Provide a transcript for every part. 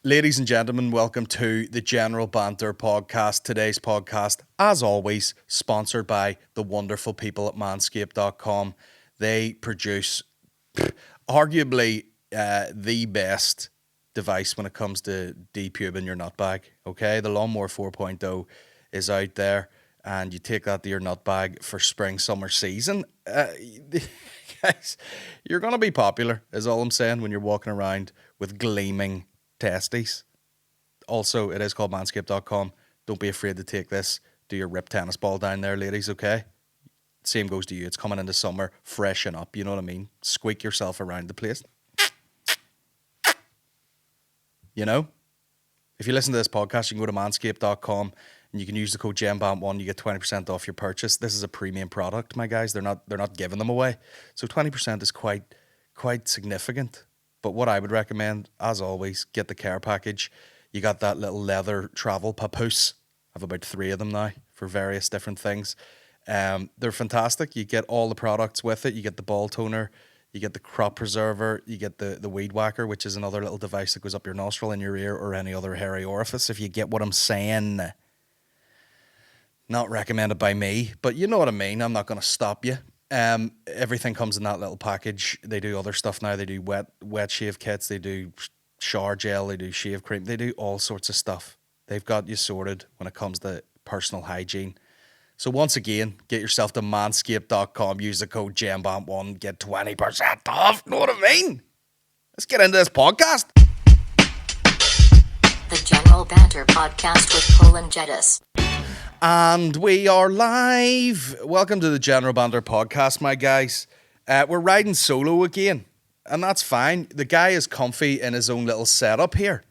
Ladies and gentlemen, welcome to the General Banter podcast. Today's podcast, as always, sponsored by the wonderful people at manscaped.com. They produce arguably the best device when it comes to depubing your nutbag. Okay, the Lawnmower 4.0 is out there, and you take that to your nutbag for spring, summer season. Guys, you're going to be popular, is all I'm saying, when you're walking around with gleaming testes. Also, it is called manscaped.com. Don't be afraid to take this. Do your rip tennis ball down there, ladies, okay? Same goes to you. It's coming into summer. Freshen up, you know what I mean? Squeak yourself around the place. You know? If you listen to this podcast, you can go to manscaped.com and you can use the code GEMBAMP1. You get 20% off your purchase. This is a premium product, my guys. They're not giving them away. So 20% is quite significant. But what I would recommend, as always, get the care package. You got that little leather travel papoose. I have about 3 of them now for various different things. They're fantastic. You get all the products with it. You get the ball toner. You get the crop preserver. You get the weed whacker, which is another little device that goes up your nostril, in your ear, or any other hairy orifice, if you get what I'm saying. Not recommended by me, but you know what I mean. I'm not going to stop you. Everything comes in that little package. They do other stuff now. They do wet shave kits. They do shower gel. They do shave cream. They do all sorts of stuff. They've got you sorted when it comes to personal hygiene. So once again, get yourself to manscaped.com. Use the code GEMBAMP1. Get 20% off. Know what I mean? Let's get into this podcast. The General Banter podcast with Colin Geddis. And we are live. Welcome to the General Banter podcast, my guys. We're riding solo again, and that's fine. The guy is comfy in his own little setup here.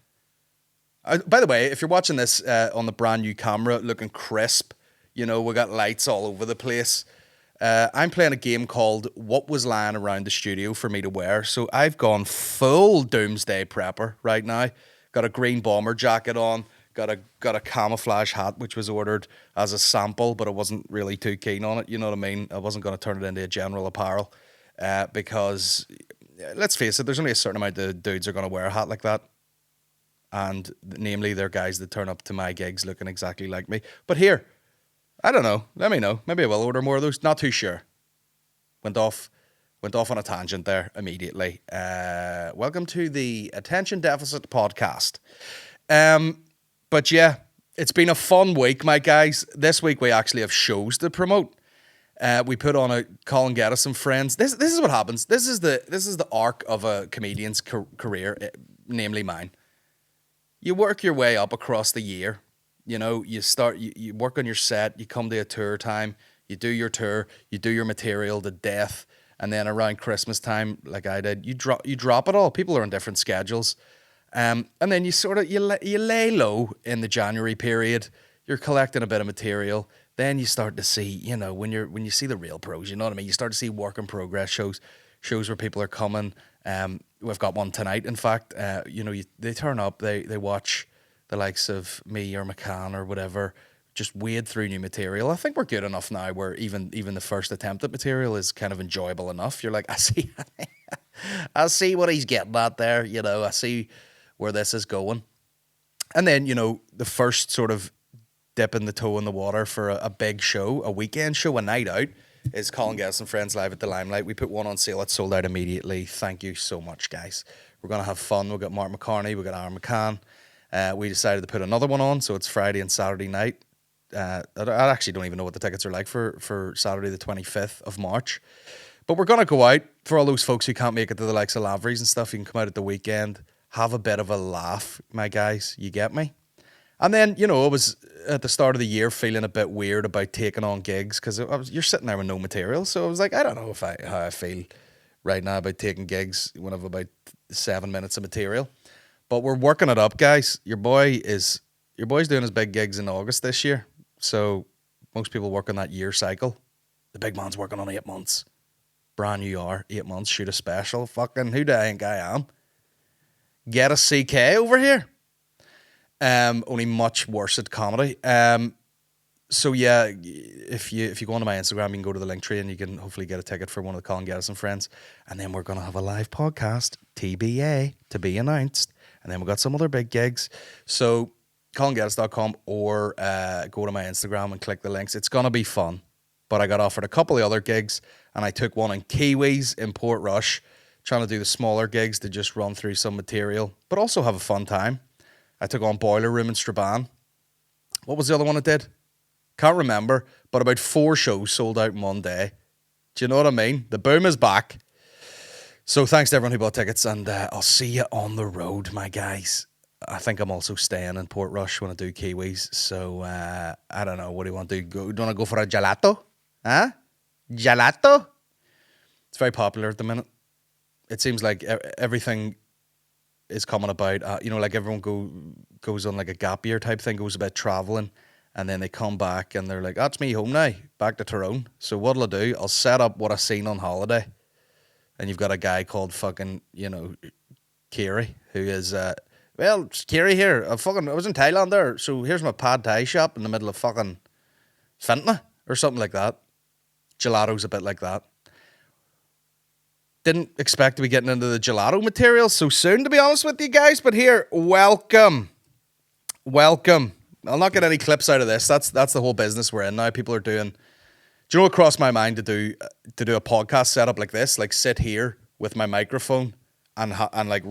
By the way, if you're watching this on the brand new camera, looking crisp, you know, we got lights all over the place. I'm playing a game called What Was Lying Around the Studio for Me to Wear. So I've gone full doomsday prepper right now. Got a green bomber jacket on. Got a camouflage hat, which was ordered as a sample, but I wasn't really too keen on it. You know what I mean? I wasn't going to turn it into a general apparel because, let's face it, there's only a certain amount of dudes are going to wear a hat like that. And namely, they're guys that turn up to my gigs looking exactly like me. But here, I don't know. Let me know. Maybe I will order more of those. Not too sure. Went off on a tangent there immediately. Welcome to the Attention Deficit podcast. But yeah, it's been a fun week, my guys. This week we actually have shows to promote. We put on a Colin, Geddis and Friends. This is what happens. This is the arc of a comedian's career, namely mine. You work your way up across the year. You know, you work on your set. You come to a tour time. You do your tour. You do your material to death, and then around Christmas time, like I did, you drop it all. People are on different schedules. And then you lay low in the January period. You're collecting a bit of material. Then you start to see, you know, when you see the real pros, you know what I mean? You start to see work in progress shows where people are coming. We've got one tonight, in fact. They turn up, they watch the likes of me or McCann or whatever, just wade through new material. I think we're good enough now where even the first attempt at material is kind of enjoyable enough. You're like, I see what he's getting at there. You know, I see where this is going. And then, you know, the first sort of dipping the toe in the water for a big show, a weekend show, a night out, is Colin, Geddis and Friends live at the Limelight. We put one on sale. It sold out immediately. Thank you so much, guys. We're going to have fun. We've got Mark McCartney. We've got Aaron McCann. We decided to put another one on, so it's Friday and Saturday night. I actually don't even know what the tickets are like for Saturday the 25th of March. But we're going to go out. For all those folks who can't make it to the likes of Lavery's and stuff, you can come out at the weekend. Have a bit of a laugh, my guys. You get me? And then, you know, I was at the start of the year feeling a bit weird about taking on gigs because you're sitting there with no material. So I was like, I don't know how I feel right now about taking gigs when I have about 7 minutes of material. But we're working it up, guys. Your boy's doing his big gigs in August this year. So most people work on that year cycle. The big man's working on 8 months. Brand new hour, 8 months, shoot a special. Fucking who do I think I am? Get a CK over here. Only much worse at comedy. So yeah, if you go onto my Instagram, you can go to the link tree and you can hopefully get a ticket for one of the Colin, Geddis and Friends. And then we're going to have a live podcast, TBA, to be announced. And then we got some other big gigs. So ColinGeddis.com or go to my Instagram and click the links. It's going to be fun. But I got offered a couple of other gigs, and I took one in Kiwis in Portrush, trying to do the smaller gigs to just run through some material, but also have a fun time. I took on Boiler Room in Strabane. What was the other one I did? Can't remember, but about 4 shows sold out in one day. Do you know what I mean? The boom is back. So thanks to everyone who bought tickets, and I'll see you on the road, my guys. I think I'm also staying in Portrush when I do Kiwis. So I don't know. What do you want to do? Do you want to go for a gelato? Huh? Gelato? It's very popular at the minute. It seems like everything is coming about. Like everyone goes on like a gap year type thing, goes about traveling, and then they come back and they're like, that's me home now, back to Tyrone. So what'll I do? I'll set up what I seen on holiday. And you've got a guy called fucking, Kiri, who is, it's Kiri here. I was in Thailand there, so here's my pad thai shop in the middle of fucking Fentanyl or something like that. Gelato's a bit like that. Didn't expect to be getting into the gelato material so soon, to be honest with you guys, but here, welcome. I'll not get any clips out of this. That's the whole business we're in now. People are doing... Do you know what crossed my mind to do a podcast setup like this? Like sit here with my microphone and like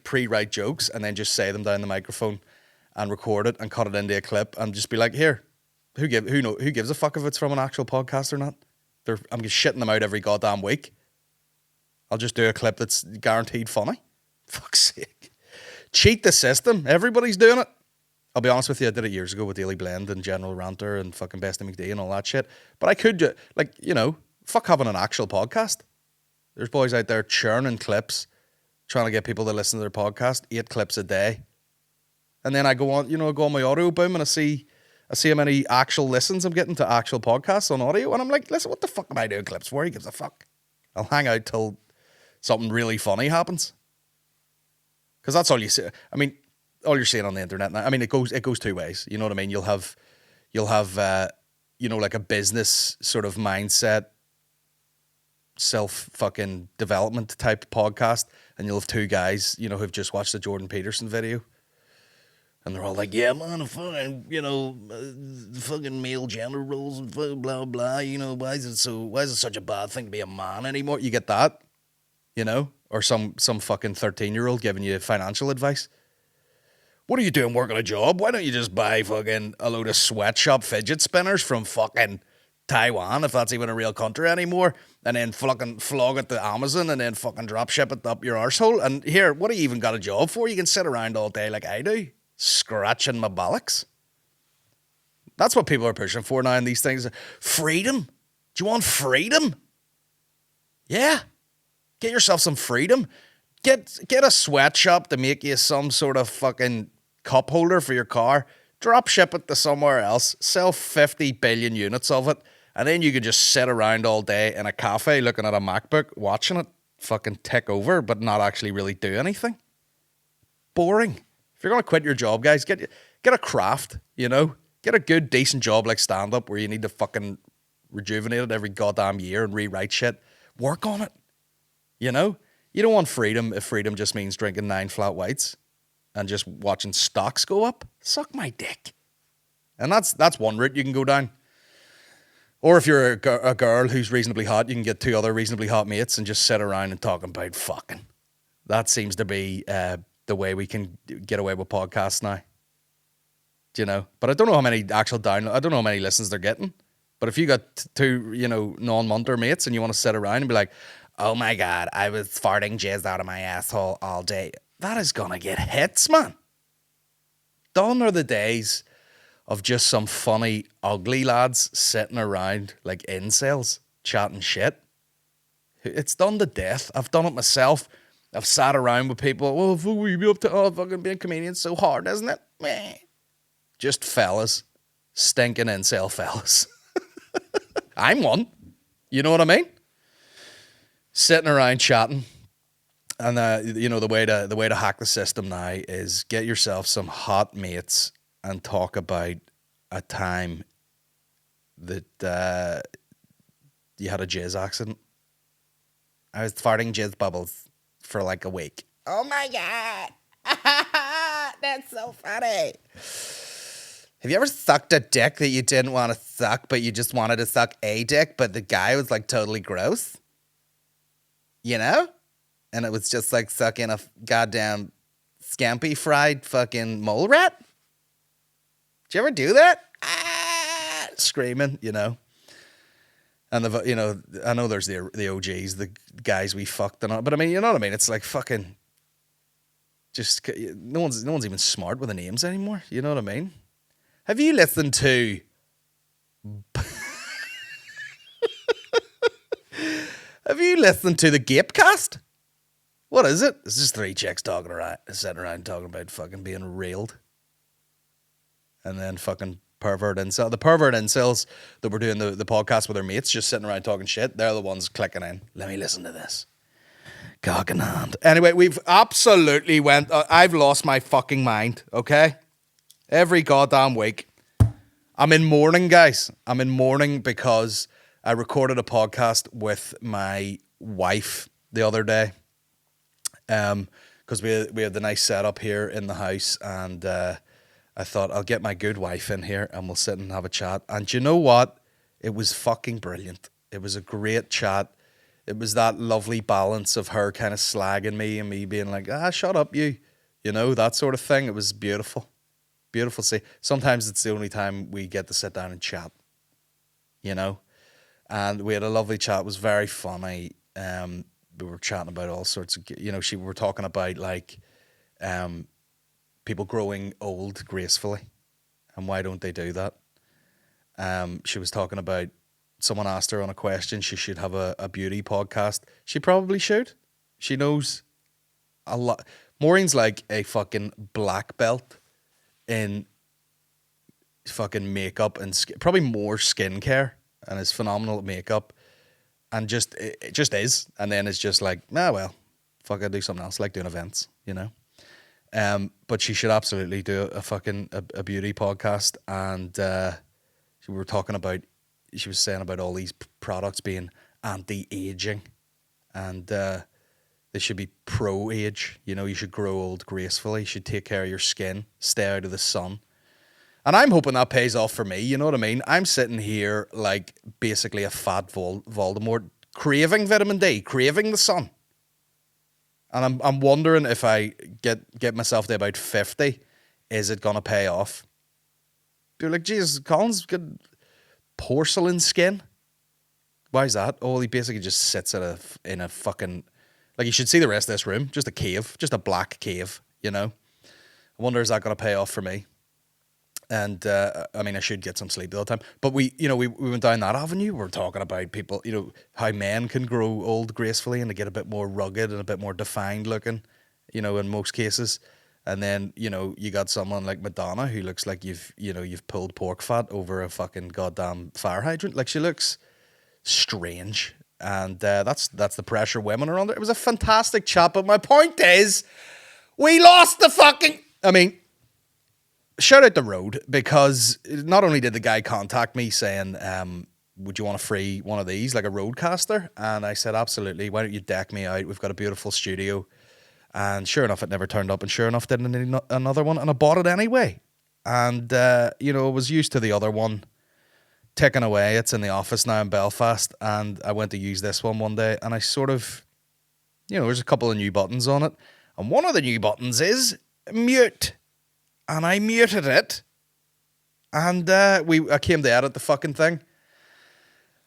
pre-write jokes and then just say them down the microphone and record it and cut it into a clip and just be like, here, who gives a fuck if it's from an actual podcast or not? I'm just shitting them out every goddamn week. I'll just do a clip that's guaranteed funny. Fuck's sake. Cheat the system. Everybody's doing it. I'll be honest with you, I did it years ago with Daily Blend and General Ranter and fucking Bestie McD and all that shit. But I could do, fuck having an actual podcast. There's boys out there churning clips, trying to get people to listen to their podcast, 8 clips a day. And then I go on my audio boom and I see how many actual listens I'm getting to actual podcasts on audio. And I'm like, listen, what the fuck am I doing clips for? Who gives a fuck? I'll hang out till something really funny happens. Because that's all you see. I mean, all you're seeing on the internet now. I mean, it goes 2 ways. You know what I mean? You'll have like a business sort of mindset, self fucking development type podcast, and you'll have 2 guys, who've just watched the Jordan Peterson video, and they're all like, "Yeah, man, fucking, the fucking male gender roles and blah blah. Why is it such a bad thing to be a man anymore?" You get that, or some fucking 13-year-old giving you financial advice. What are you doing working a job? Why don't you just buy fucking a load of sweatshop fidget spinners from fucking Taiwan, if that's even a real country anymore, and then fucking flog it to Amazon and then fucking drop ship it up your arsehole? And here, what do you even got a job for? You can sit around all day like I do, scratching my bollocks. That's what people are pushing for now in these things. Freedom. Do you want freedom? Yeah. Get yourself some freedom. Get a sweatshop to make you some sort of fucking cup holder for your car, drop ship it to somewhere else, sell 50 billion units of it, and then you can just sit around all day in a cafe looking at a MacBook, watching it fucking tick over, but not actually really do anything. Boring. If you're going to quit your job, guys, get a craft, Get a good, decent job like stand-up where you need to fucking rejuvenate it every goddamn year and rewrite shit. Work on it, You don't want freedom if freedom just means drinking 9 flat whites and just watching stocks go up. Suck my dick. And that's one route you can go down. Or if you're a girl who's reasonably hot, you can get 2 other reasonably hot mates and just sit around and talk about fucking. That seems to be the way we can get away with podcasts now. But I don't know how many actual downloads, I don't know how many listens they're getting. But if you got 2, non-munter mates and you want to sit around and be like, oh my God, I was farting jizz out of my asshole all day. That is going to get hits, man. Gone are the days of just some funny, ugly lads sitting around like incels, chatting shit. It's done to death. I've done it myself. I've sat around with people. Oh, will you be up to fucking being a comedian? So hard, isn't it? Meh. Just fellas. Stinking incel fellas. I'm one. You know what I mean? Sitting around chatting, and the way to hack the system now is get yourself some hot mates and talk about a time that you had a jizz accident. I was farting jizz bubbles for like a week. Oh my God! That's so funny. Have you ever sucked a dick that you didn't want to suck, but you just wanted to suck a dick, but the guy was like totally gross? You know? And it was just like sucking a goddamn scampi fried fucking mole rat? Did you ever do that? Screaming, you know? And I know there's the OGs, the guys we fucked and all, but I mean, you know what I mean? It's like fucking, just no one's even smart with the names anymore. You know what I mean? Have you listened to? Have you listened to the Gapecast? What is it? It's just three chicks sitting around talking about fucking being railed, and then fucking pervert incel. The pervert incels that were doing the podcast with their mates, just sitting around talking shit. They're the ones clicking in. Let me listen to this. Cock in hand. Anyway, we've absolutely went. I've lost my fucking mind. Okay, every goddamn week. I'm in mourning, guys. I'm in mourning because I recorded a podcast with my wife the other day. Because we had the nice setup here in the house, and I thought I'll get my good wife in here and we'll sit and have a chat. And you know what? It was fucking brilliant. It was a great chat. It was that lovely balance of her kind of slagging me and me being like, shut up, you know, that sort of thing. It was beautiful. Beautiful. See, sometimes it's the only time we get to sit down and chat, you know. And we had a lovely chat. It was very funny. We were chatting about all sorts of, you know, we were talking about like people growing old gracefully and why don't they do that. She was talking about, someone asked her on a question, she should have a beauty podcast. She probably should. She knows a lot. Maureen's like a fucking black belt in fucking makeup and probably more skincare, and is phenomenal at makeup. And it just is. And then it's just like, well, fuck, I do something else, like doing events, you know. But she should absolutely do a beauty podcast. And we were talking about, she was saying about all these products being anti-aging, and they should be pro-age. You know, you should grow old gracefully. You should take care of your skin, stay out of the sun. And I'm hoping that pays off for me, you know what I mean? I'm sitting here like basically a fat Voldemort, craving vitamin D, craving the sun. And I'm wondering if I get myself to about 50, is it going to pay off? You're like, Jesus, Colin's got porcelain skin. Why is that? Oh, he basically just sits in a fucking, like, you should see the rest of this room, just a cave, just a black cave, you know? I wonder, is that going to pay off for me? And, I mean, I should get some sleep the whole time. But we went down that avenue. We're talking about people, you know, how men can grow old gracefully and to get a bit more rugged and a bit more defined looking, you know, in most cases. And then, you know, you got someone like Madonna who looks like you've pulled pork fat over a fucking goddamn fire hydrant. Like, she looks strange. And that's the pressure women are under. It was a fantastic chat. But my point is, we lost the fucking... I mean... Shout out the road, because not only did the guy contact me saying, would you want a free one of these, like a roadcaster? And I said, absolutely. Why don't you deck me out? We've got a beautiful studio. And sure enough, it never turned up. And sure enough, didn't need another one. And I bought it anyway. And, you know, I was used to the other one ticking away. It's in the office now in Belfast. And I went to use this one day. And I sort of, you know, there's a couple of new buttons on it. And one of the new buttons is mute. And I muted it, and I came to edit the fucking thing,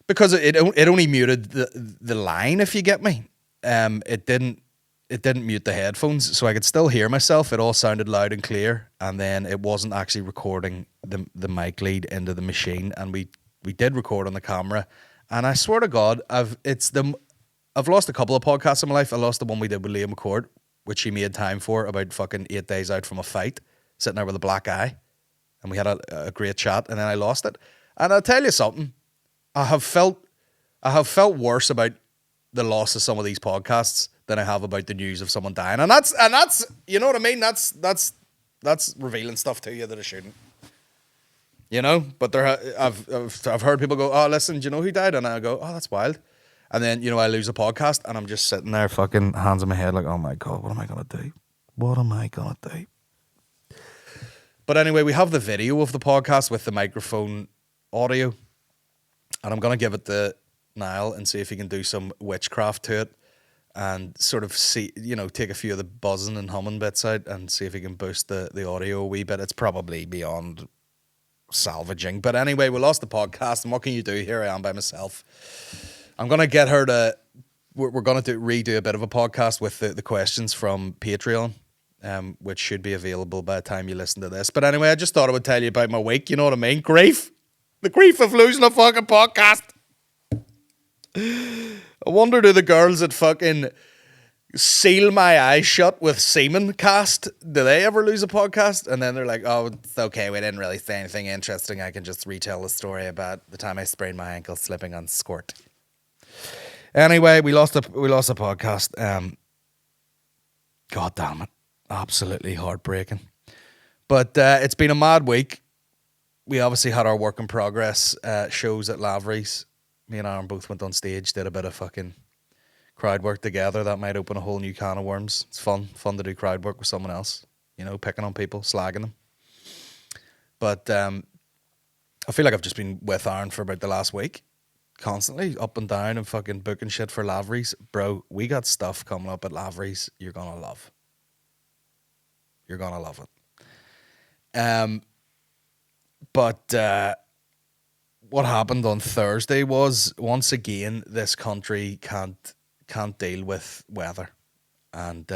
because it only muted the line, if you get me. It didn't mute the headphones, so I could still hear myself. It all sounded loud and clear, and then it wasn't actually recording the mic lead into the machine. And we did record on the camera, and I swear to God, I've lost a couple of podcasts in my life. I lost the one we did with Liam McCord, which he made time for about fucking 8 days out from a fight, sitting there with a black eye, and we had a great chat, and then I lost it. And I'll tell you something, I have felt worse about the loss of some of these podcasts than I have about the news of someone dying. And that's you know what I mean? That's revealing stuff to you that I shouldn't. You know? But I've heard people go, oh, listen, do you know who died? And I go, oh, that's wild. And then, you know, I lose a podcast, and I'm just sitting there fucking hands on my head like, oh my God, what am I going to do? What am I going to do? But anyway, we have the video of the podcast with the microphone audio. And I'm going to give it to Niall and see if he can do some witchcraft to it. And sort of see, take a few of the buzzing and humming bits out and see if he can boost the audio a wee bit. It's probably beyond salvaging. But anyway, we lost the podcast. And what can you do? Here I am by myself. I'm going to get her to... We're going to redo a bit of a podcast with the questions from Patreon. Which should be available by the time you listen to this. But anyway, I just thought I would tell you about my week. You know what I mean? Grief. The grief of losing a fucking podcast. I wonder, do the girls that fucking seal my eyes shut with semen cast, do they ever lose a podcast? And then they're like, oh, it's okay, we didn't really say anything interesting. I can just retell the story about the time I sprained my ankle slipping on squirt. Anyway, we lost a podcast. God damn it. Absolutely heartbreaking. But it's been a mad week. We obviously had our work in progress shows at Lavery's. Me and Aaron both went on stage, did a bit of fucking crowd work together. That might open a whole new can of worms. It's fun to do crowd work with someone else. Picking on people, slagging them. But I feel like I've just been with Aaron for about the last week. Constantly up and down and fucking booking shit for Lavery's. Bro, we got stuff coming up at Lavery's you're gonna love. You're gonna love it. But what happened on Thursday was, once again, this country can't deal with weather, and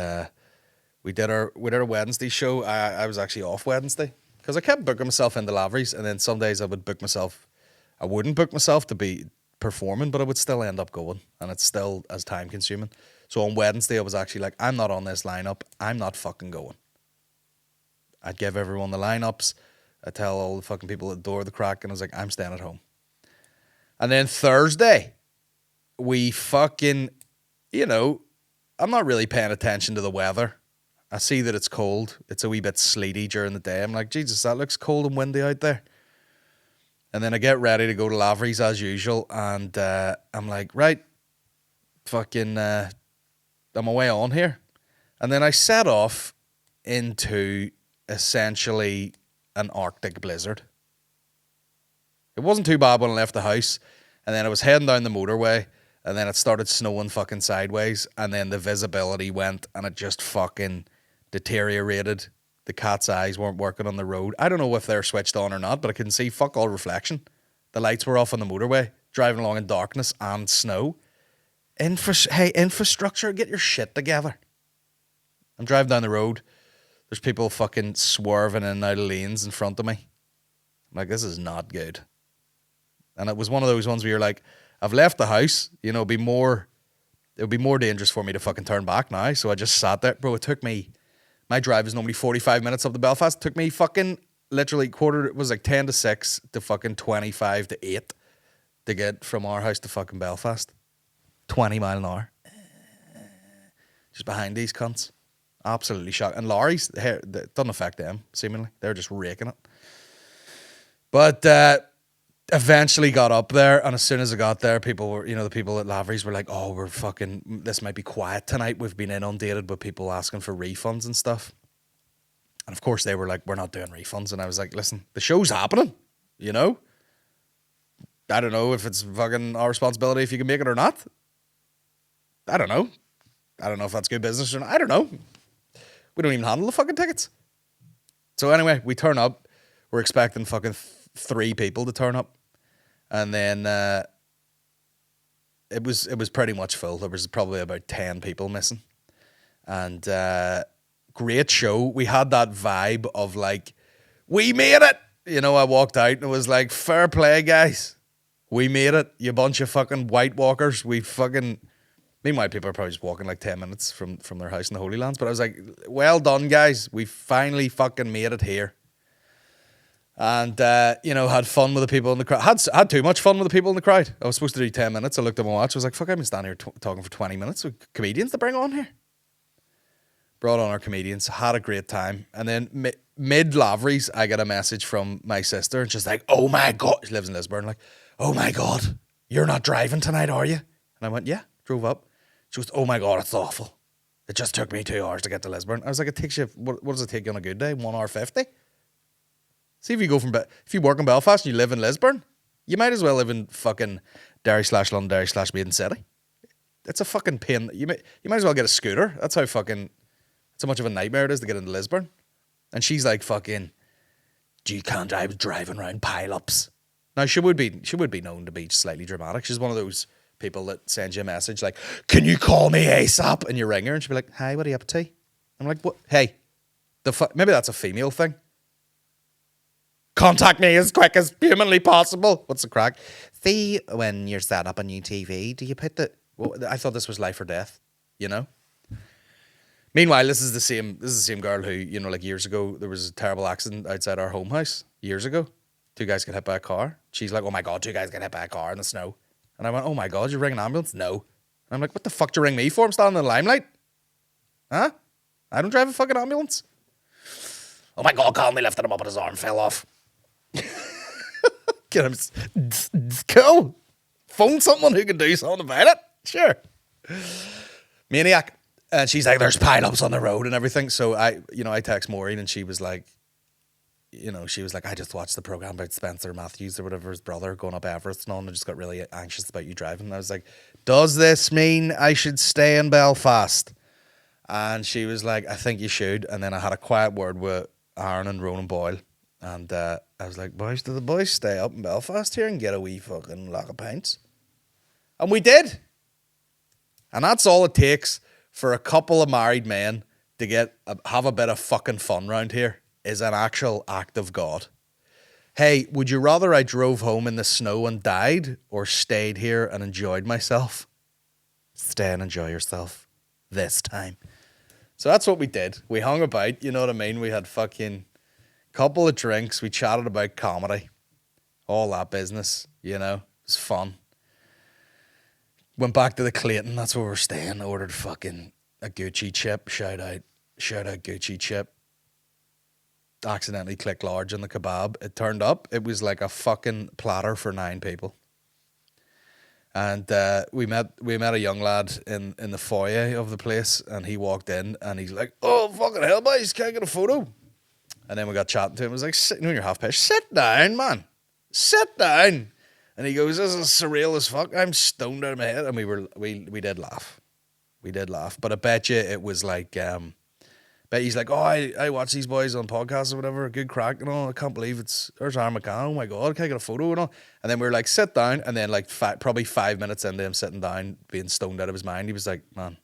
we did our Wednesday show. I was actually off Wednesday because I kept booking myself into Lavery's, and then some days I wouldn't book myself to be performing, but I would still end up going, and it's still as time consuming. So on Wednesday I was actually like, I'm not on this lineup. I'm not fucking going. I'd give everyone the lineups. I'd tell all the fucking people at the door the crack, and I was like, I'm staying at home. And then Thursday, we fucking, I'm not really paying attention to the weather. I see that it's cold. It's a wee bit sleety during the day. I'm like, Jesus, that looks cold and windy out there. And then I get ready to go to Lavery's as usual, and I'm like, right, fucking, I'm away on here. And then I set off into essentially an Arctic blizzard. It wasn't too bad when I left the house, and then I was heading down the motorway, and then it started snowing fucking sideways, and then the visibility went, and it just fucking deteriorated. The cat's eyes weren't working on the road. I don't know if they're switched on or not, but I couldn't see fuck all reflection. The lights were off on the motorway, driving along in darkness and snow. Hey, infrastructure, get your shit together. I'm driving down the road. There's people fucking swerving in and out of lanes in front of me. I'm like, this is not good. And it was one of those ones where you're like, I've left the house. It would be more dangerous for me to fucking turn back now. So I just sat there. Bro, it took me, my drive is normally 45 minutes up to Belfast. It took me fucking literally it was like 10 to 6 to fucking 25 to 8 to get from our house to fucking Belfast. 20 mile an hour. Just behind these cunts. Absolutely shocked. And lorries, it doesn't affect them, seemingly. They're just raking it. But eventually got up there, and as soon as I got there, people were, the people at Lavery's were like, oh, this might be quiet tonight. We've been inundated with people asking for refunds and stuff. And of course they were like, we're not doing refunds. And I was like, listen, the show's happening, I don't know if it's fucking our responsibility if you can make it or not. I don't know if that's good business or not. I don't know. We don't even handle the fucking tickets. So anyway, we turn up. We're expecting fucking 3 people to turn up. And then it was pretty much full. There was probably about 10 people missing. And great show. We had that vibe of like, we made it. I walked out and it was like, fair play, guys. We made it. You bunch of fucking White Walkers. We fucking... Meanwhile, people are probably just walking like 10 minutes from their house in the Holy Lands. But I was like, well done, guys. We finally fucking made it here. And, had fun with the people in the crowd. Had too much fun with the people in the crowd. I was supposed to do 10 minutes. I looked at my watch. I was like, fuck, I've been standing here talking for 20 minutes with comedians to bring on here. Brought on our comedians. Had a great time. And then mid-Lavery's, I get a message from my sister. And she's like, oh my God. She lives in Lisburn. Like, oh my God, you're not driving tonight, are you? And I went, yeah. Drove up. She goes, oh my God, it's awful. It just took me 2 hours to get to Lisburn. I was like, it takes you, what does it take you on a good day? 1 hour 50? See, if you work in Belfast and you live in Lisburn, you might as well live in fucking Derry/London, Derry/Maiden City. It's a fucking pain. You might as well get a scooter. That's how much of a nightmare it is to get into Lisburn. And she's like, fucking, you can't drive driving around pile-ups. Now, she would be known to be slightly dramatic. She's one of those people that sends you a message like, can you call me ASAP? And you ring her and she'll be like, hi, what are you up to? I'm like, what? Hey, maybe that's a female thing. Contact me as quick as humanly possible. What's the crack? See, when you're set up a new TV, do you put I thought this was life or death, you know? Meanwhile, this is the same girl who, you know, like years ago, there was a terrible accident outside our home house years ago. 2 guys got hit by a car. She's like, oh my God, 2 guys got hit by a car in the snow. And I went, oh my God, you ring an ambulance? No. And I'm like, what the fuck do you ring me for? I'm standing in the Limelight. Huh? I don't drive a fucking ambulance. Oh my God, Colin, they lifted him up and his arm fell off. Get him. Cool. Phone someone who can do something about it. Sure. Maniac. And she's like, there's pile-ups on the road and everything. So I text Maureen and she was like, I just watched the program about Spencer Matthews or whatever, his brother, going up Everest and all, and I just got really anxious about you driving. And I was like, does this mean I should stay in Belfast? And she was like, I think you should. And then I had a quiet word with Aaron and Ronan Boyle. And I was like, boys, do the boys stay up in Belfast here and get a wee fucking lock of pints? And we did. And that's all it takes for a couple of married men to have a bit of fucking fun round here, is an actual act of God. Hey, would you rather I drove home in the snow and died, or stayed here and enjoyed myself? Stay and enjoy yourself this time. So that's what we did. We hung about, you know what I mean? We had fucking couple of drinks. We chatted about comedy. All that business, you know. It was fun. Went back to the Clayton. That's where we're staying. Ordered fucking a Gucci chip. Shout out Gucci chip. Accidentally clicked large on the kebab. It turned up. It was like a fucking platter for 9 people. And we met a young lad in the foyer of the place, and he walked in and he's like, oh, fucking hell, boys, can I get a photo? And then we got chatting to him. I was like, sit, when you're half pissed, sit down, man. Sit down. And he goes, this is surreal as fuck. I'm stoned out of my head. And we did laugh. We did laugh. But I bet you it was like, bet he's like, oh, I watch these boys on podcasts or whatever. Good crack and all. I can't believe there's Aaron McCann. Oh my God, can I get a photo and all? And then we were like, sit down. And then like probably 5 minutes into him sitting down, being stoned out of his mind, he was like, man,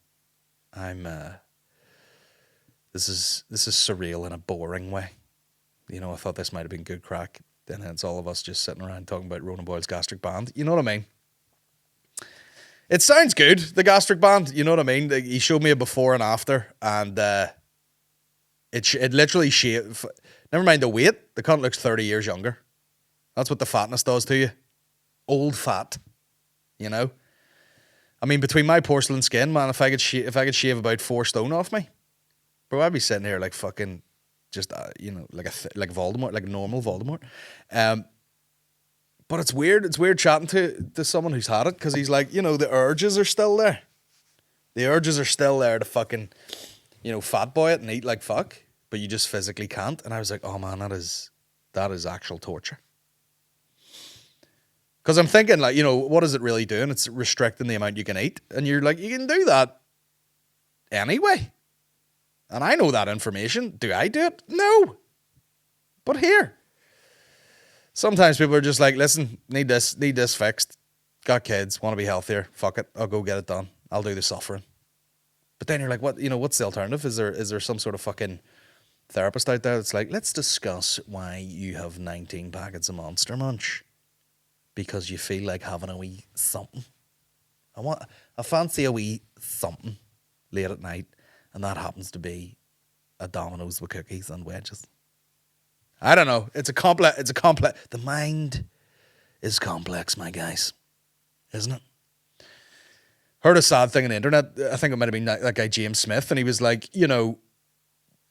this is surreal in a boring way. You know, I thought this might have been good crack. Then it's all of us just sitting around talking about Ronan Boyle's gastric band. You know what I mean? It sounds good, the gastric band. You know what I mean? He showed me a before and after, and it literally shaved. Never mind the weight. The cunt looks 30 years younger. That's what the fatness does to you. Old fat. You know? I mean, between my porcelain skin, man, if I could shave about 4 stone off me, bro, I'd be sitting here like fucking just, like Voldemort, like a normal Voldemort. But it's weird. It's weird chatting to someone who's had it, because he's like, the urges are still there. The urges are still there to fucking, fat boy it and eat like fuck, but you just physically can't. And I was like, oh man, that is actual torture. Because I'm thinking, like, what is it really doing? It's restricting the amount you can eat. And you're like, you can do that anyway. And I know that information. Do I do it? No. But here. Sometimes people are just like, listen, need this fixed. Got kids, want to be healthier. Fuck it. I'll go get it done. I'll do the suffering. But then you're like, what's the alternative? Is there some sort of fucking therapist out there that's like, let's discuss why you have 19 packets of Monster Munch. Because you feel like having a wee something. I fancy a wee something late at night, and that happens to be a Domino's with cookies and wedges. I don't know. It's a complex. The mind is complex, my guys, isn't it? Heard a sad thing on the internet. I think it might have been that guy James Smith, and he was like,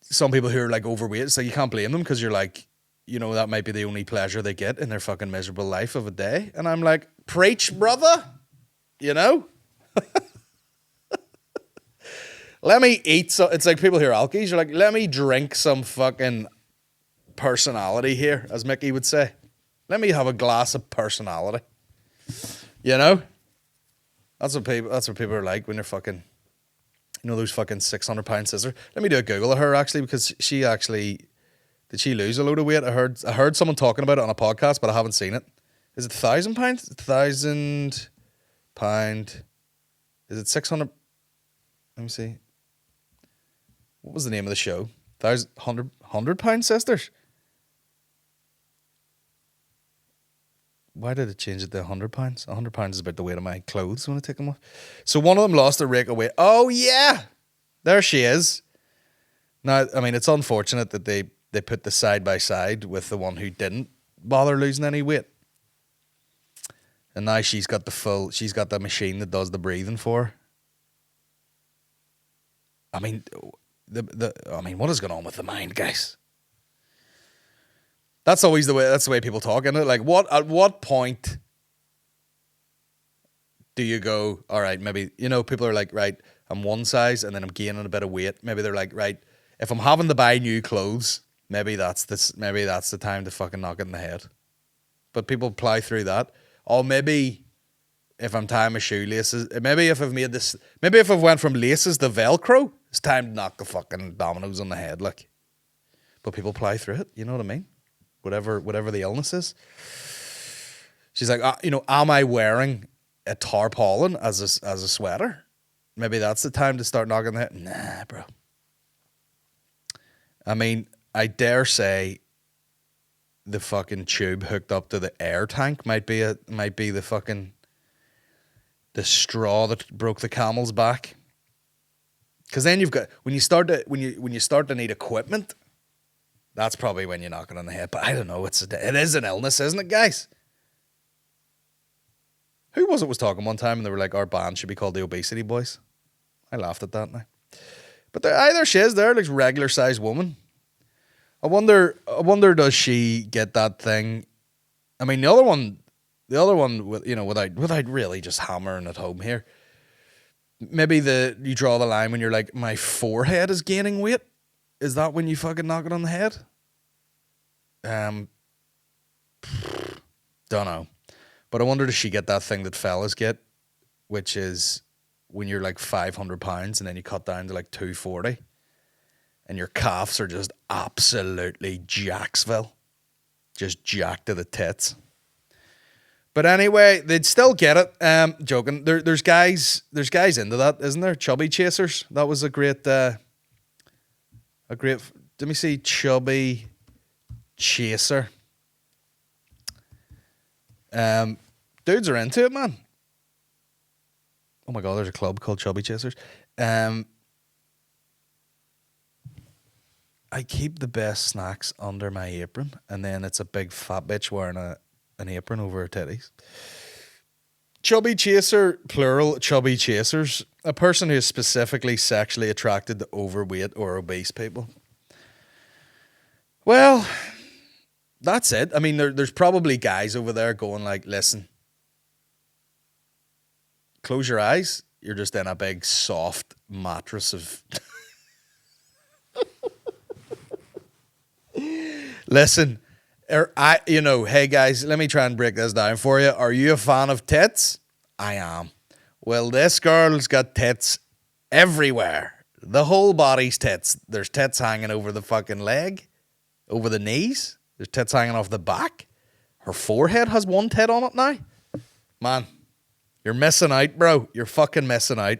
some people who are like overweight, so you can't blame them, because you're like, that might be the only pleasure they get in their fucking miserable life of a day. And I'm like, preach, brother. Let me eat some. It's like people hear alkies. You're like, let me drink some fucking personality here, as Mickey would say. Let me have a glass of personality. You know? That's what people are like when they're fucking, those fucking 600-pound sisters. Let me do a Google of her actually, because she actually, did she lose a load of weight? I heard someone talking about it on a podcast, but I haven't seen it. Is it 1,000 pounds? 1,000 pound. Is it 600? Let me see. What was the name of the show? 100-pound sisters. Why did it change it to 100 pounds? 100 pounds is about the weight of my clothes when I take them off. So one of them lost a rake of weight. Oh yeah, there she is. Now, I mean, it's unfortunate that they put the side by side with the one who didn't bother losing any weight. And now she's got the machine that does the breathing for her. I mean, what is going on with the mind, guys? That's always the way. That's the way people talk, isn't it? Like, at what point do you go? All right, maybe people are like, right, I'm one size, and then I'm gaining a bit of weight. Maybe they're like, right, if I'm having to buy new clothes, maybe that's the time to fucking knock it in the head. But people plow through that. Or maybe if I'm tying my shoelaces, maybe if I've went from laces to Velcro, it's time to knock the fucking dominoes on the head, like. But people plow through it. You know what I mean? Whatever the illness is. She's like, am I wearing a tarpaulin as a sweater? Maybe that's the time to start knocking the head. Nah, bro. I mean, I dare say the fucking tube hooked up to the air tank might be the fucking the straw that broke the camel's back. Because then you've got when you start to need equipment. That's probably when you knock it on the head. But I don't know. It is an illness, isn't it, guys? Who was talking one time and they were like, our band should be called the Obesity Boys? I laughed at that now. But there she is there, like regular sized woman. I wonder does she get that thing? I mean, the other one without really just hammering it home here. Maybe you draw the line when you're like, my forehead is gaining weight. Is that when you fucking knock it on the head? Don't know. But I wonder, does she get that thing that fellas get, which is when you're like 500 pounds and then you cut down to like 240 and your calves are just absolutely Jacksville. Just jacked to the tits. But anyway, they'd still get it. Joking. There's guys into that, isn't there? Chubby chasers. That was a great, let me see, chubby chaser. Dudes are into it, man. Oh my God, there's a club called Chubby Chasers. I keep the best snacks under my apron, and then it's a big fat bitch wearing an apron over her titties. Chubby chaser, plural, chubby chasers. A person who is specifically sexually attracted to overweight or obese people. Well, that's it. I mean, there's probably guys over there going like, listen, close your eyes. You're just in a big soft mattress of... Listen, hey guys, let me try and break this down for you. Are you a fan of tits? I am. Well, this girl's got tits everywhere. The whole body's tits. There's tits hanging over the fucking leg, over the knees. There's tits hanging off the back. Her forehead has one tit on it now. Man, you're missing out, bro. You're fucking missing out.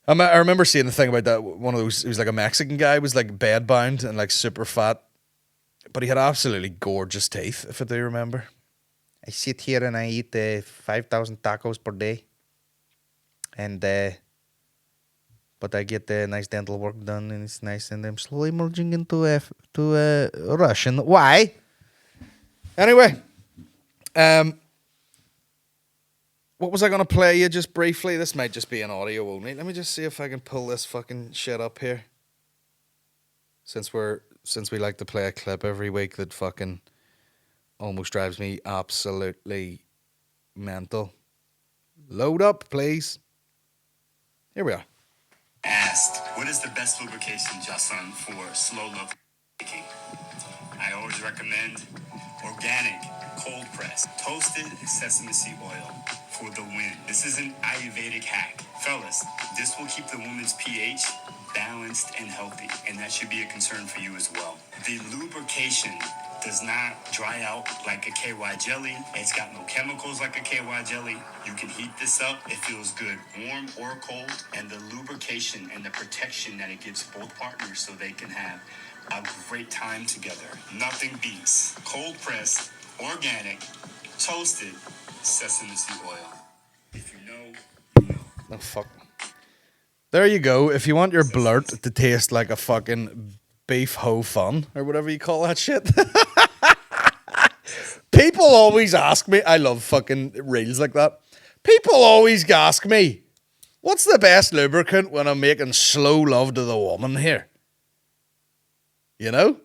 I remember seeing the thing about that. One of those, it was like a Mexican guy, was like bedbound and like super fat, but he had absolutely gorgeous teeth, if I do remember. I sit here and I eat 5,000 tacos per day, and but I get nice dental work done, and it's nice, and I'm slowly merging into Russian. Why? Anyway, what was I going to play you just briefly? This might just be an audio only. Let me just see if I can pull this fucking shit up here. Since we like to play a clip every week that fucking almost drives me absolutely mental. Load up, please. Here we are. best. What is the best lubrication, Justin, for slow lubricating? I always recommend organic, cold pressed, toasted sesame seed oil for the win. This is an Ayurvedic hack. Fellas, this will keep the woman's pH balanced and healthy, and that should be a concern for you as well. The lubrication does not dry out like a KY jelly. It's got no chemicals like a KY jelly. You can heat this up. It feels good, warm or cold, and the lubrication and the protection that it gives both partners so they can have a great time together. Nothing beats cold pressed, organic, toasted sesame seed oil. If you know, you know. Oh, fuck. There you go. If you want your blurt to taste like a fucking beef ho fun or whatever you call that shit. People always ask me, I love fucking reels like that. People always ask me, what's the best lubricant when I'm making slow love to the woman here? You know?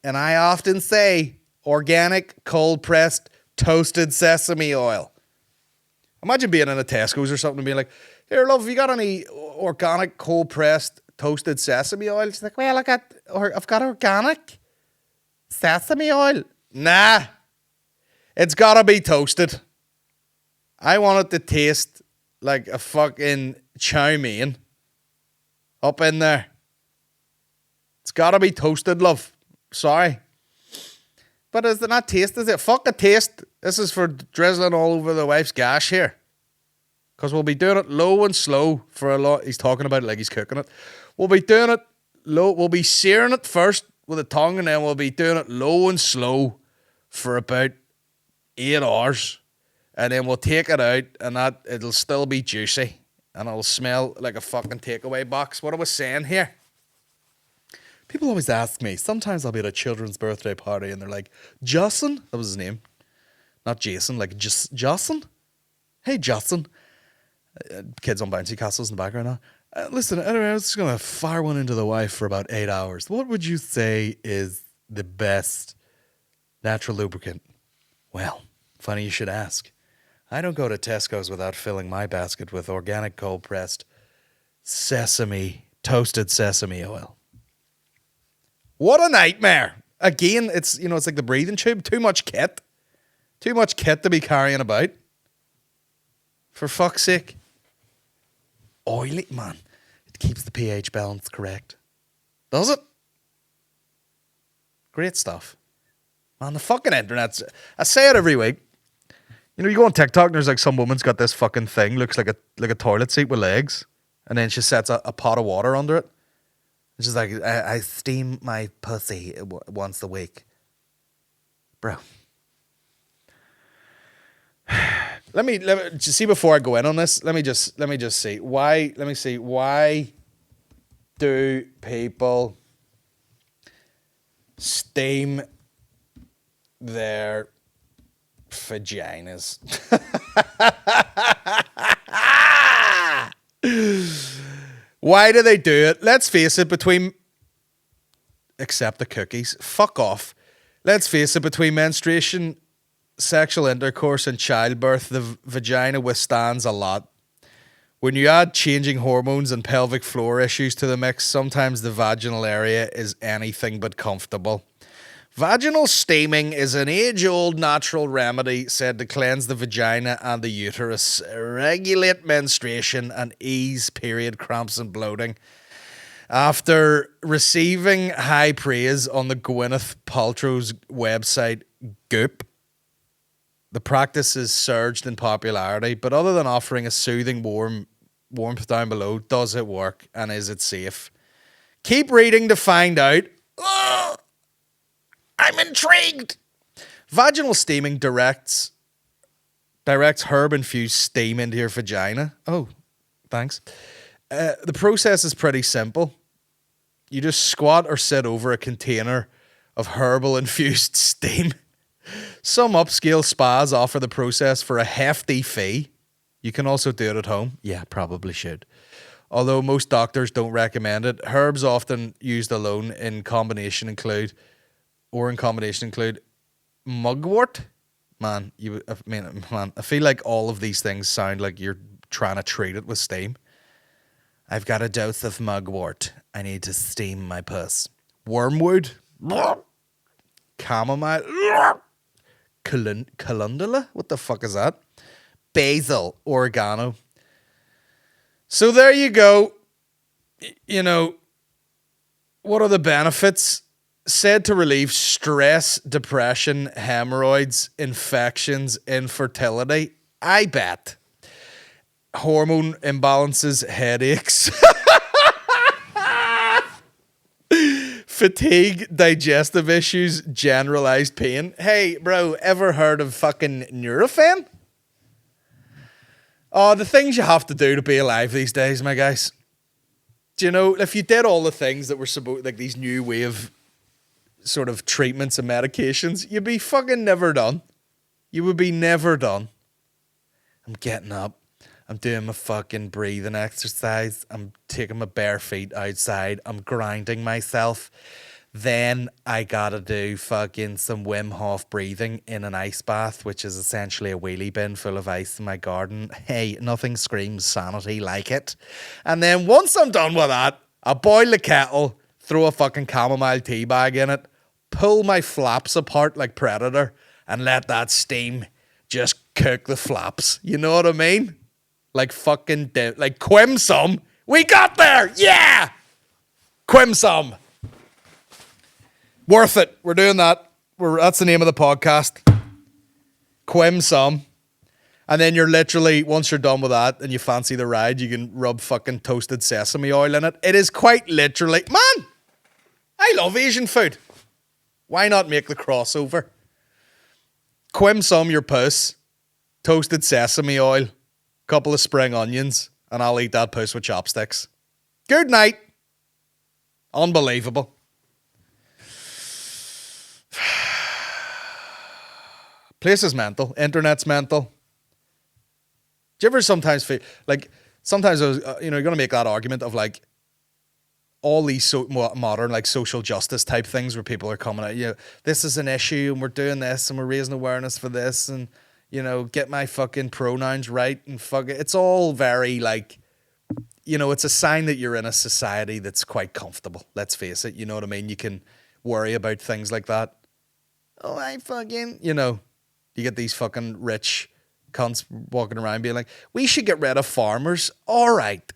And I often say organic, cold pressed, toasted sesame oil. Imagine being in a Tesco's or something and being like, here, love, have you got any organic, cold pressed, toasted sesame oil? She's like, well, I've got organic sesame oil. Nah, it's gotta be toasted. I want it to taste like a fucking chow mein up in there. It's gotta be toasted, love. Sorry. But is it not taste, is it? Fuck a taste. This is for drizzling all over the wife's gash here. Because we'll be doing it low and slow for a lot. He's talking about it like he's cooking it. We'll be doing it low. We'll be searing it first with a tongue, and then we'll be doing it low and slow for about 8 hours. And then we'll take it out, and that it'll still be juicy. And it'll smell like a fucking takeaway box. What I was saying here. People always ask me, sometimes I'll be at a children's birthday party, and they're like, Justin? That was his name. Not Jason, like Justin? Hey, Justin. Kids on bouncy castles in the background now. Listen, anyway, I was just going to fire one into the wife for about 8 hours. What would you say is the best natural lubricant? Well, funny you should ask. I don't go to Tesco's without filling my basket with organic cold pressed toasted sesame oil. What a nightmare. Again, it's like the breathing tube. Too much kit. Too much kit to be carrying about. For fuck's sake. Oily, man. It keeps the pH balance correct. Does it? Great stuff. Man, the fucking internet's... I say it every week. You know, you go on TikTok and there's like some woman's got this fucking thing, looks like a toilet seat with legs. And then she sets a pot of water under it. And she's like, I steam my pussy once a week. Bro. Let me just see before I go in on this. Let me just see why. Let me see why do people steam their vaginas? Why do they do it? Let's face it. Except the cookies. Fuck off. Let's face it. Between menstruation, sexual intercourse and childbirth, the vagina withstands a lot. When you add changing hormones and pelvic floor issues to the mix, sometimes the vaginal area is anything but comfortable. Vaginal steaming is an age-old natural remedy said to cleanse the vagina and the uterus, regulate menstruation, and ease period cramps and bloating. After receiving high praise on the Gwyneth Paltrow's website, Goop, the practice has surged in popularity, but other than offering a soothing warmth down below, does it work and is it safe? Keep reading to find out. Ugh, I'm intrigued. Vaginal steaming directs herb-infused steam into your vagina. Oh, thanks. The process is pretty simple. You just squat or sit over a container of herbal-infused steam. Some upscale spas offer the process for a hefty fee. You can also do it at home. Yeah, probably should. Although most doctors don't recommend it. Herbs often used alone in combination include mugwort. Man, I feel like all of these things sound like you're trying to treat it with steam. I've got a dose of mugwort. I need to steam my puss. Wormwood. Chamomile. Calendula? What the fuck is that? Basil. Oregano. So there you go. You know, what are the benefits? Said to relieve stress, depression, hemorrhoids, infections, infertility. I bet. Hormone imbalances, headaches, fatigue, digestive issues, generalized pain. Hey, bro, ever heard of fucking Nurofen? Oh, the things you have to do to be alive these days, my guys. Do you know, if you did all the things that were supposed, like these new wave sort of treatments and medications, you'd be fucking never done. You would be never done. I'm getting up. I'm doing my fucking breathing exercise. I'm taking my bare feet outside. I'm grinding myself. Then I gotta do fucking some Wim Hof breathing in an ice bath, which is essentially a wheelie bin full of ice in my garden. Hey, nothing screams sanity like it. And then once I'm done with that, I boil the kettle, throw a fucking chamomile tea bag in it, pull my flaps apart like Predator, and let that steam just cook the flaps. You know what I mean? Like fucking, like QUIM some. We got there! Yeah! QUIM some. Worth it. We're doing that. That's the name of the podcast. QUIM some. And then you're literally, once you're done with that and you fancy the ride, you can rub fucking toasted sesame oil in it. It is quite literally, man, I love Asian food. Why not make the crossover? QUIM some your puss, toasted sesame oil, couple of spring onions, and I'll eat that puss with chopsticks. Good night. Unbelievable. Place is mental. Internet's mental. Do you ever sometimes feel like sometimes I was, you're going to make that argument of like all these modern like social justice type things where people are coming out, this is an issue and we're doing this and we're raising awareness for this and get my fucking pronouns right and fuck it. It's all very like, it's a sign that you're in a society that's quite comfortable. Let's face it. You know what I mean? You can worry about things like that. Oh, I fucking, you get these fucking rich cunts walking around being like, we should get rid of farmers. All right.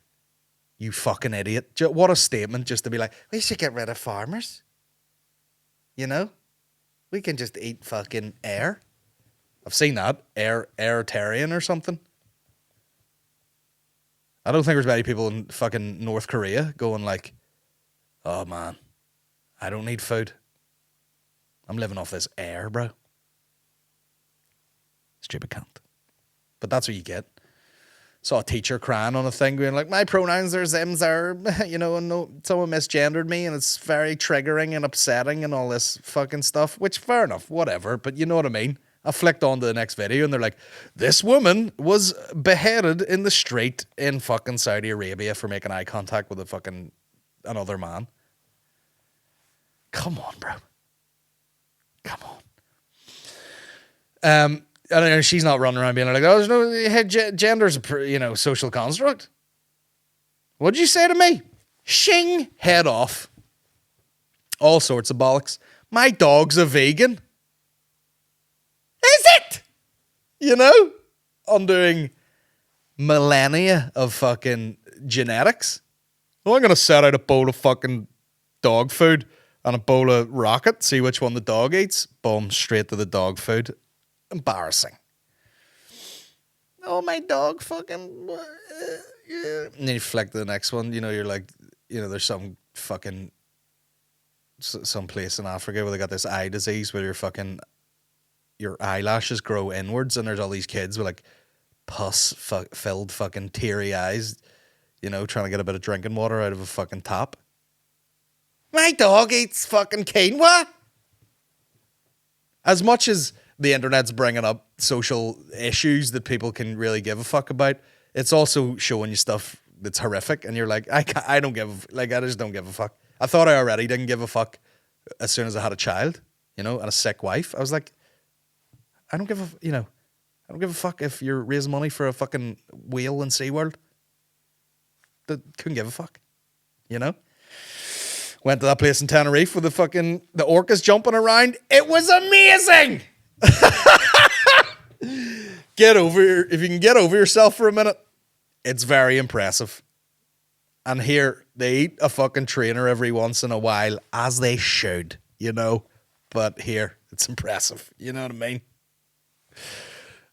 You fucking idiot. What a statement just to be like, we should get rid of farmers. We can just eat fucking air. I've seen that. Airtarian or something. I don't think there's many people in fucking North Korea going like, oh man, I don't need food. I'm living off this air, bro. Stupid cunt. But that's what you get. Saw a teacher crying on a thing going like, my pronouns are them, are, and no, someone misgendered me and it's very triggering and upsetting and all this fucking stuff, which fair enough, whatever. But you know what I mean? I flicked on to the next video and they're like, this woman was beheaded in the street in fucking Saudi Arabia for making eye contact with another man. Come on, bro. Come on. I don't know, she's not running around being like, oh, there's no, gender's a, social construct. What'd you say to me? Shing, head off. All sorts of bollocks. My dog's a vegan. Is it? Undoing millennia of fucking genetics. Well, I'm going to set out a bowl of fucking dog food and a bowl of rocket, see which one the dog eats. Boom, straight to the dog food. Embarrassing. Oh, my dog fucking... And then you flick to the next one. You're like, there's some fucking... some place in Africa where they got this eye disease where your eyelashes grow inwards and there's all these kids with like pus-filled fucking teary eyes, trying to get a bit of drinking water out of a fucking tap. My dog eats fucking quinoa. As much as the internet's bringing up social issues that people can really give a fuck about, it's also showing you stuff that's horrific and you're like, I just don't give a fuck. I thought I already didn't give a fuck as soon as I had a child, and a sick wife. I was like, I don't give a fuck if you're raising money for a fucking whale in SeaWorld. that couldn't give a fuck. You know? Went to that place in Tenerife with the orcas jumping around. It was amazing! If you can get over yourself for a minute, it's very impressive. And here, they eat a fucking trainer every once in a while, as they should, you know? But here, it's impressive. You know what I mean?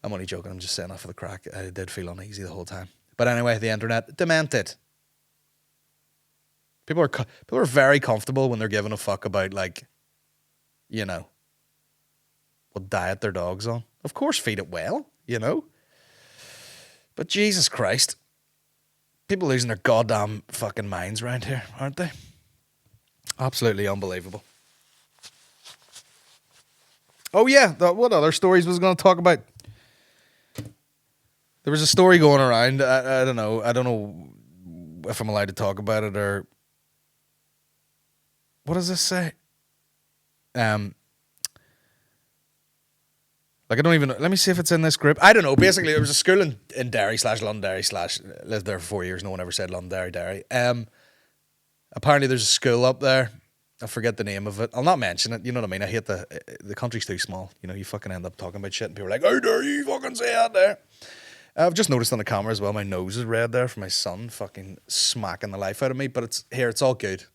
I'm only joking. I'm just saying that for the crack. I did feel uneasy the whole time. But anyway, the internet, demented. People are very comfortable when they're giving a fuck about, like, you know, what diet their dog's on. Of course, feed it well, you know? But Jesus Christ. People losing their goddamn fucking minds around here, aren't they? Absolutely unbelievable. Oh yeah, what other stories was I going to talk about? There was a story going around. I don't know. I don't know if I'm allowed to talk about it or... What does this say? Like, I don't even know. Let me see if it's in this group. I don't know. Basically, there was a school in Derry / Londonderry / lived there for 4 years. No one ever said Londonderry, Derry. Apparently, there's a school up there. I forget the name of it. I'll not mention it. You know what I mean? I hate the country's too small. You know, you fucking end up talking about shit and people are like, how dare you fucking say that there? I've just noticed on the camera as well, my nose is red there from my son fucking smacking the life out of me. But it's all good.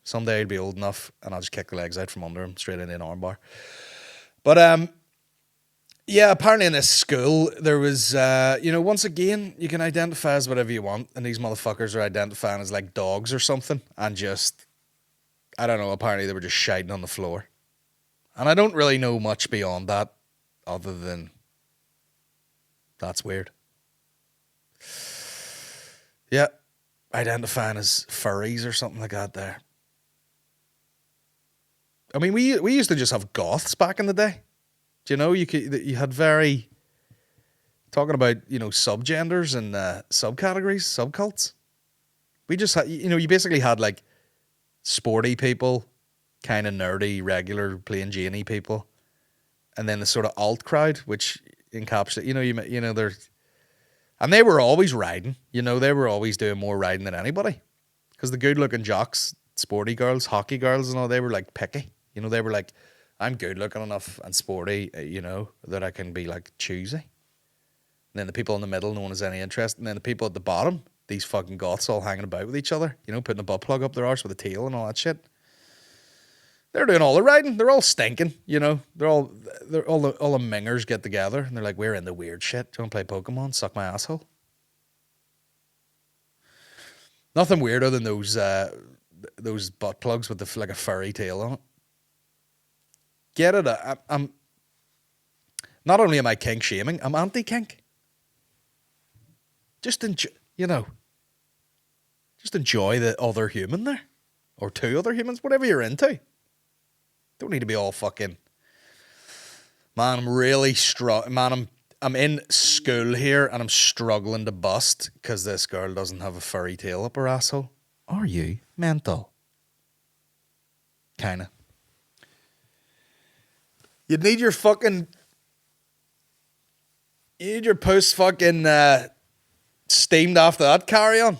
Someday I'll be old enough and I'll just kick the legs out from under him straight into an armbar. But, yeah, apparently in this school, there was, once again, you can identify as whatever you want, and these motherfuckers are identifying as, like, dogs or something, and just, I don't know, apparently they were just shiting on the floor. And I don't really know much beyond that, other than that's weird. Yeah, identifying as furries or something like that there. I mean, we used to just have goths back in the day. Do you know, you had very, talking about, you know, subgenders and subcategories, subcults. We just had, you know, you basically had like sporty people, kind of nerdy, regular, plain Jane-y people, and then the sort of alt crowd, which encapsulate, and they were always riding, you know, they were always doing more riding than anybody, because the good-looking jocks, sporty girls, hockey girls and all, they were like picky, you know, they were like, I'm good looking enough and sporty, you know, that I can be like choosy. And then the people in the middle, no one has any interest. And then the people at the bottom, these fucking goths all hanging about with each other, you know, putting a butt plug up their arse with a tail and all that shit. They're doing all the riding. They're all stinking, you know. All the mingers get together and they're like, we're into weird shit. Do you want to play Pokemon? Suck my asshole. Nothing weirder than those butt plugs with like a furry tail on it. Get it? I'm not only am I kink shaming, I'm anti-kink. Just enjoy the other human there, or two other humans, whatever you're into. Don't need to be all fucking. Man, I'm really Man, I'm in school here and I'm struggling to bust because this girl doesn't have a furry tail up her asshole. Are you mental? Kinda. You need your puss fucking steamed after that carry on.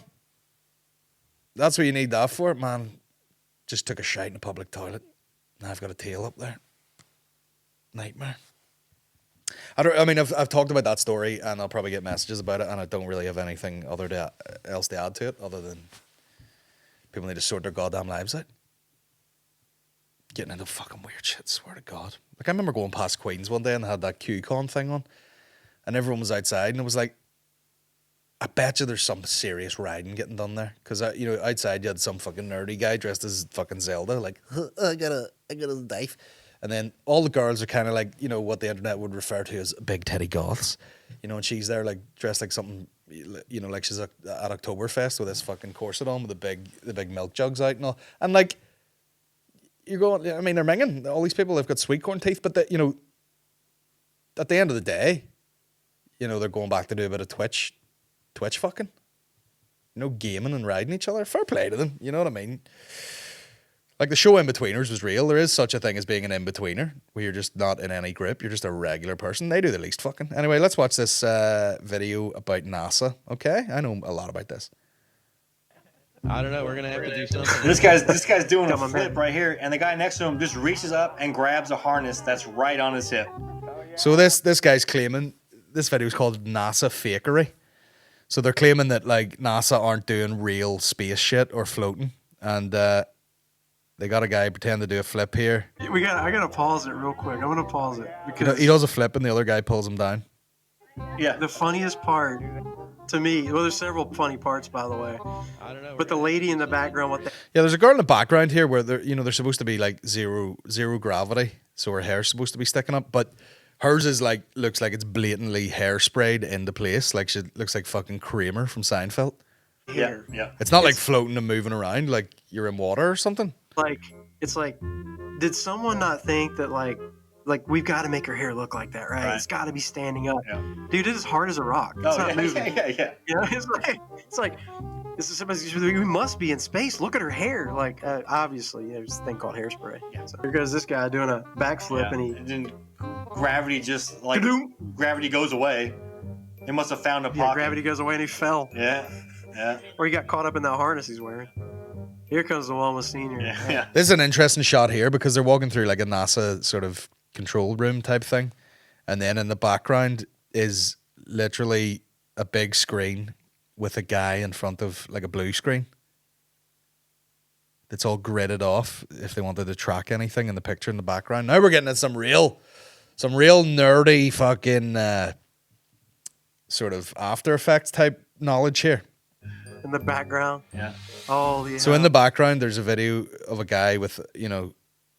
That's what you need that for, man. Just took a shite in a public toilet. Now I've got a tail up there. Nightmare. I've talked about that story and I'll probably get messages about it, and I don't really have anything else to add to it other than people need to sort their goddamn lives out. Getting into fucking weird shit, swear to God. Like, I remember going past Queen's one day and they had that QCon thing on, and everyone was outside, and it was like, I bet you there's some serious riding getting done there. Because, outside you had some fucking nerdy guy dressed as fucking Zelda, like, I got a knife. And then all the girls are kind of like, you know, what the internet would refer to as big teddy goths. You know, and she's there, like, dressed like something, you know, like she's at Oktoberfest with this fucking corset on with the big milk jugs out and all. And, like, you're going, I mean, they're minging. All these people have got sweet corn teeth, but, you know, at the end of the day, you know, they're going back to do a bit of Twitch fucking. You know, gaming and riding each other. Fair play to them, you know what I mean? Like, the show In-Betweeners was real. There is such a thing as being an in-betweener, where you're just not in any group. You're just a regular person. They do the least fucking. Anyway, let's watch this video about NASA, okay? I know a lot about this. I don't know. We're gonna have to do something. This guy's doing a Come on, flip man. right here, and the guy next to him just reaches up and grabs a harness that's right on his hip. So this guy's claiming this video is called NASA fakery. So they're claiming that like NASA aren't doing real space shit or floating, and they got a guy pretend to do a flip here. I gotta pause it real quick. I'm gonna pause it because He does a flip and the other guy pulls him down. Yeah. the funniest part to me, well, there's several funny parts, by the way, I don't know. but the lady in the background with the Yeah, there's a girl in the background here where they're supposed to be like zero gravity, so her hair's supposed to be sticking up, but hers is like looks like it's blatantly hairsprayed into place, like she looks like fucking Kramer from Seinfeld. hair. Yeah. It's not like floating and moving around like you're in water or something. Like, it's like, did someone not think that like we've got to make her hair look like that, right? Right. It's got to be standing up. Yeah. Dude, it is hard as a rock. It's Oh, not yeah, moving. yeah. You know, it's like we must be in space. Look at her hair. Like, obviously, there's a thing called hairspray. Yeah. So here goes this guy doing a backflip, and he And then gravity just like Kadoom. gravity goes away. They must have found a pocket. gravity goes away, and he fell, Yeah. or he got caught up in that harness he's wearing. Here comes the one with senior. Yeah. This is an interesting shot here because they're walking through like a NASA sort of control room type thing. And then in the background is literally a big screen with a guy in front of like a blue screen. That's all gridded off if they wanted to track anything in the picture in the background. Now we're getting into some real nerdy fucking sort of After Effects type knowledge here. In the background. Yeah. Holy So in hell. the background, there's a video of a guy with,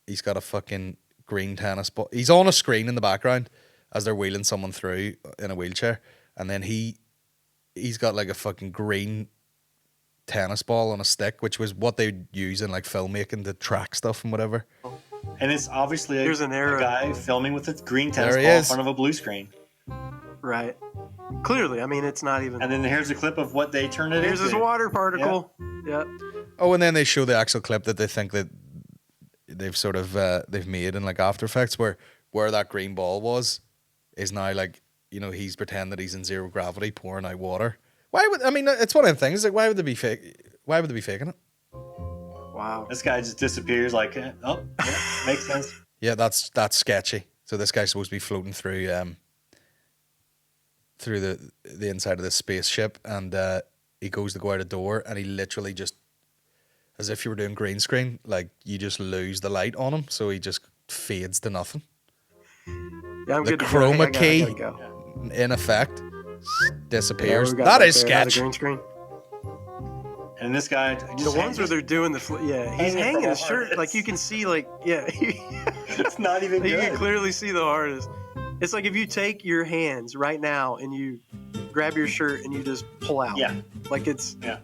he's got a fucking green tennis ball. He's on a screen in the background as they're wheeling someone through in a wheelchair. And then he's got like a fucking green tennis ball on a stick, which was what they'd use in like filmmaking to track stuff and whatever. And it's obviously Here's an arrow. a guy filming with a green tennis There ball he in is. front of a blue screen. Right. Clearly, I mean, it's not even. And then here's a clip of what they turned it Here's into. his water particle. Yeah. Oh, and then they show the actual clip that they think that they've sort of they've made in like After Effects where that green ball was is now like, he's pretending that he's in zero gravity pouring out water. It's one of them things, like why would they be faking it? Wow. This guy just disappears like, oh, yeah, makes sense. Yeah, that's sketchy. So this guy's supposed to be floating through the inside of this spaceship, and he goes to go out a door, and he literally just, as if you were doing green screen, like you just lose the light on him, so he just fades to nothing. Yeah, I'm The good to go. chroma I gotta key. go. In effect, Yeah, disappears. we got That back is there. That's sketch. a green screen. And this guy just The ones where they're doing the, he's Hanging hanging from his a shirt, harness. like you can see, like, yeah, you it's not even good. can clearly see the harness. It's like if you take your hands right now and you grab your shirt and you just pull out. Yeah. Like it's. Yeah.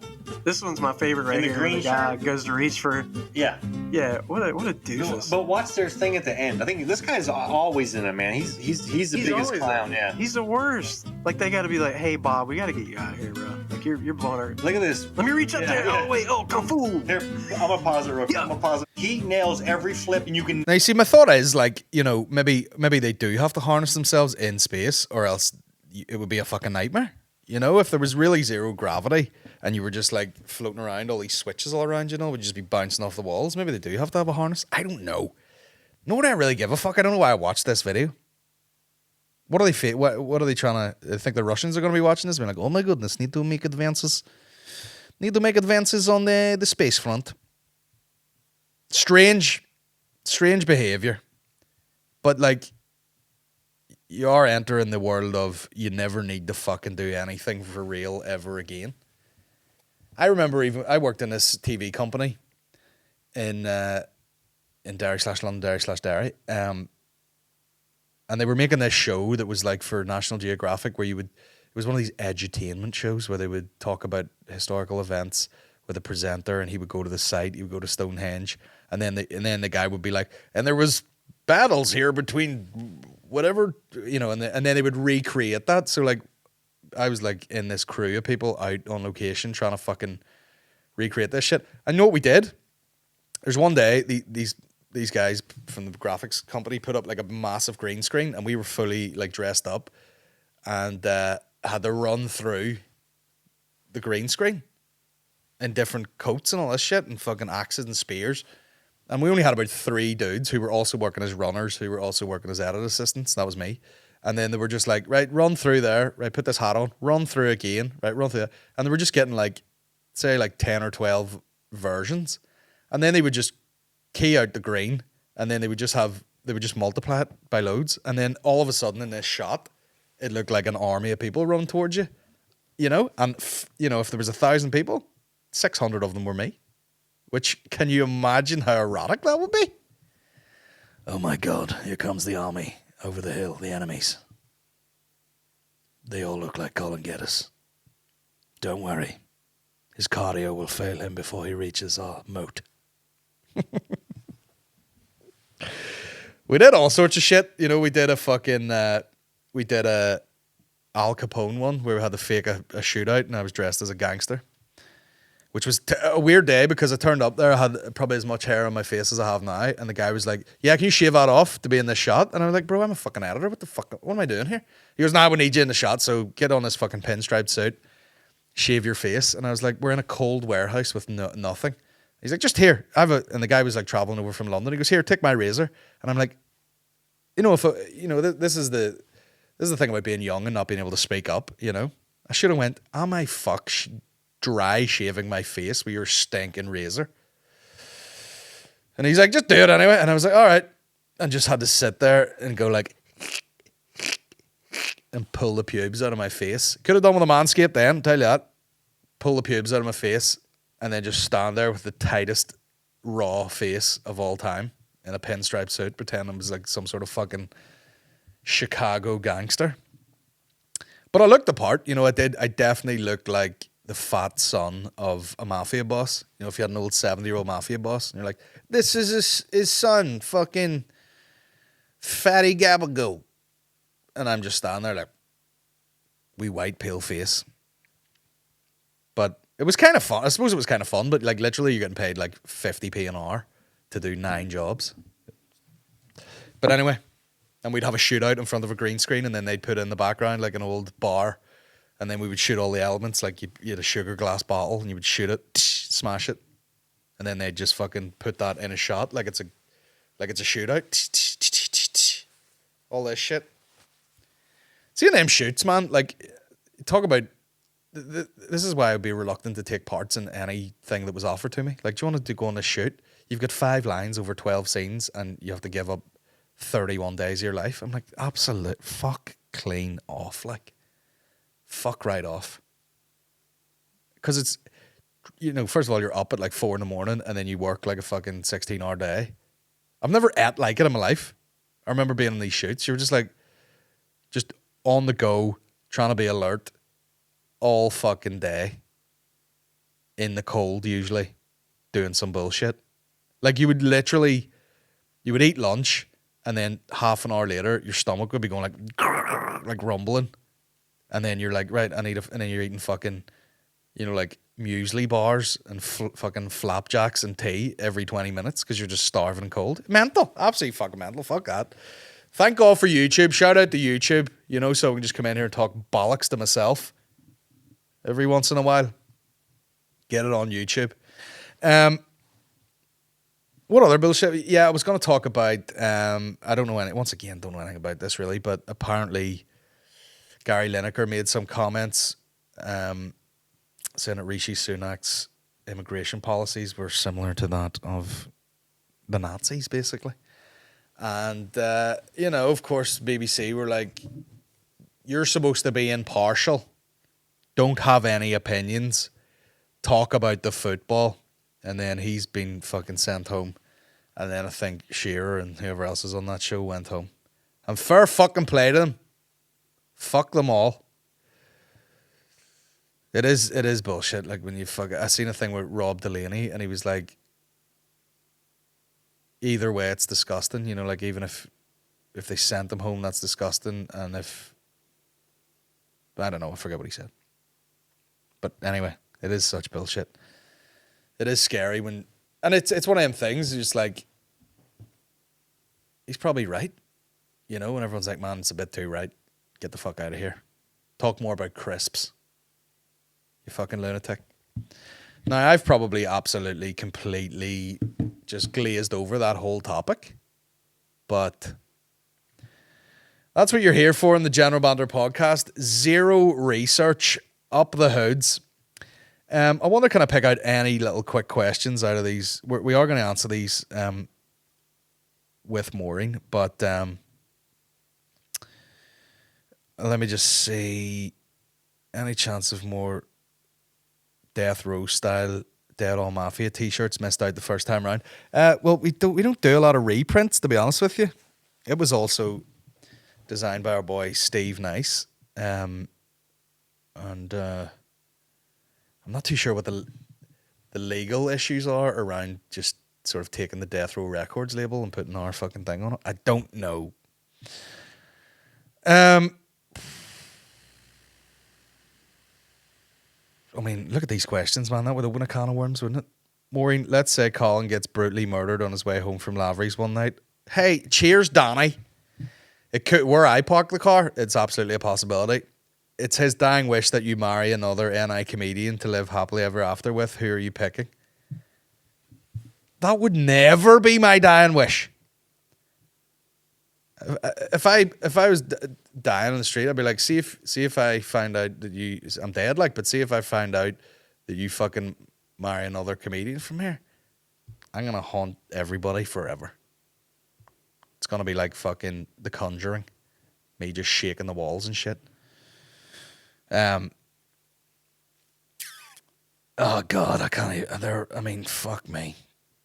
This one's my favorite right And the here. green The guy shirt? goes to reach for. Yeah. Yeah. What a doofus. But watch their thing at the end. I think this guy's always in it, man. He's the He's biggest always- clown. Yeah. He's the worst. Like they got to be like, hey Bob, we got to get you out of here, bro. Like you're blowing our. Look at this. Let me reach up Yeah, there. yeah. Oh wait. Oh kung fu. Here, I'm gonna pause it real quick. Yeah. I'm gonna pause it. He nails every flip, and you can. Now, you see, my thought is like, maybe they do have to harness themselves in space, or else it would be a fucking nightmare. If there was really zero gravity and you were just like floating around, all these switches all around, would just be bouncing off the walls. Maybe they do have to have a harness. I don't know. Nor do I really give a fuck. I don't know why I watched this video. What are they? What are they trying to? I think the Russians are going to be watching this, being like, "Oh my goodness, need to make advances. Need to make advances on the space front." Strange behavior, but like, you are entering the world of you never need to fucking do anything for real ever again. I remember I worked in this TV company in Derry/London, Derry/Derry, and they were making this show that was like for National Geographic, where it was one of these edutainment shows where they would talk about historical events with a presenter, and he would go to the site, he would go to Stonehenge, and then the guy would be like, and there was battles here between whatever, and then they would recreate that. So like, I was like in this crew of people out on location trying to fucking recreate this shit. And you know what we did? There's one day these guys from the graphics company put up like a massive green screen, and we were fully like dressed up and had to run through the green screen in different coats and all this shit and fucking axes and spears. And we only had about 3 dudes who were also working as runners, who were also working as edit assistants. That was me. And then they were just like, right, run through there, right, put this hat on, run through again, right, run through that. And they were just getting like, say, like 10 or 12 versions. And then they would just key out the green, and then they would just multiply it by loads. And then all of a sudden in this shot, it looked like an army of people running towards you, you know? And, you know, if there was 1,000 people, 600 of them were me. Which, can you imagine how erotic that would be? Oh my God, here comes the army. Over the hill, the enemies. They all look like Colin Geddis. Don't worry. His cardio will fail him before he reaches our moat. We did all sorts of shit. You know, we did a Al Capone one where we had to fake a shootout and I was dressed as a gangster. Which was a weird day because I turned up there, I had probably as much hair on my face as I have now, and the guy was like, yeah, can you shave that off to be in this shot? And I was like, bro, I'm a fucking editor, what the fuck, what am I doing here? He goes, nah, we need you in the shot, so get on this fucking pinstripe suit, shave your face. And I was like, we're in a cold warehouse with nothing. He's like, just here, and the guy was like traveling over from London, he goes, here, take my razor. And I'm like, you know, this is the thing about being young and not being able to speak up, you know? I should have went, am I dry shaving my face with your stinking razor? And he's like, just do it anyway. And I was like, all right. And just had to sit there and go like and pull the pubes out of my face. Could have done with a manscape then, tell you that. Pull the pubes out of my face and then just stand there with the tightest raw face of all time in a pinstripe suit, pretend I was like some sort of fucking Chicago gangster. But I looked the part, you know, I did. I definitely looked like the fat son of a mafia boss. You know, if you had an old 70-year-old mafia boss and you're like, this is his son, fucking Fatty Gabago. And I'm just standing there like, wee white pale face. But it was kind of fun. I suppose it was kind of fun, but like literally you're getting paid like 50p an hour to do 9 jobs. But anyway, and we'd have a shootout in front of a green screen and then they'd put in the background like an old bar. And then we would shoot all the elements, like you had a sugar glass bottle and you would shoot it, smash it. And then they'd just fucking put that in a shot like it's a shootout. All this shit. Seeing them shoots, man, like, talk about, this is why I'd be reluctant to take parts in anything that was offered to me. Like, do you want to go on a shoot? You've got 5 lines over 12 scenes and you have to give up 31 days of your life. I'm like, absolute fuck clean off, like. Fuck right off. Because it's, you know, first of all, you're up at like 4 a.m. and then you work like a fucking 16-hour day. I've never ate like it in my life. I remember being on these shoots. You were just like, just on the go, trying to be alert all fucking day. In the cold, usually, doing some bullshit. Like you would eat lunch and then half an hour later, your stomach would be going like rumbling. And then you're like, right, and then you're eating fucking, you know, like muesli bars and fucking flapjacks and tea every 20 minutes because you're just starving and cold. Mental. Absolutely fucking mental. Fuck that. Thank God for YouTube. Shout out to YouTube, you know, so I can just come in here and talk bollocks to myself every once in a while. Get it on YouTube. What other bullshit? Yeah, I was going to talk about, I don't know anything about this really, but apparently Gary Lineker made some comments saying that Rishi Sunak's immigration policies were similar to that of the Nazis, basically. And, you know, of course, BBC were like, you're supposed to be impartial. Don't have any opinions. Talk about the football. And then he's been fucking sent home. And then I think Shearer and whoever else is on that show went home. And fair fucking play to them. Fuck them all. It is bullshit. Like when you I seen a thing with Rob Delaney and he was like, either way it's disgusting, you know, like even if they sent them home, that's disgusting. And if, I don't know, I forget what he said. But anyway, it is such bullshit. It is scary and it's one of them things, just like, he's probably right. You know, when everyone's like, man, it's a bit too right. Get the fuck out of here. Talk more about crisps. You fucking lunatic. Now, I've probably absolutely, completely just glazed over that whole topic, but that's what you're here for in the General Banter podcast. Zero research, up the hoods. I want to kind of pick out any little quick questions out of these. We are going to answer these with Maureen, but let me just see. Any chance of more Death Row style Dead All Mafia t-shirts missed out the first time round? Well, we don't do a lot of reprints, to be honest with you. It was also designed by our boy Steve Nice, and I'm not too sure what the legal issues are around just sort of taking the Death Row Records label and putting our fucking thing on it. I don't know. I mean, look at these questions, man. That would open a can of worms, wouldn't it? Maureen, let's say Colin gets brutally murdered on his way home from Lavery's one night. Hey, cheers, Danny. It could, where I park the car, it's absolutely a possibility. It's his dying wish that you marry another NI comedian to live happily ever after with. Who are you picking? That would never be my dying wish. If I was dying on the street, I'd be like, see if I find out that I'm dead, like, but see if I find out that you fucking marry another comedian from here, I'm gonna haunt everybody forever. It's gonna be like fucking The Conjuring, me just shaking the walls and shit. Oh God, I can't even. I mean, fuck me,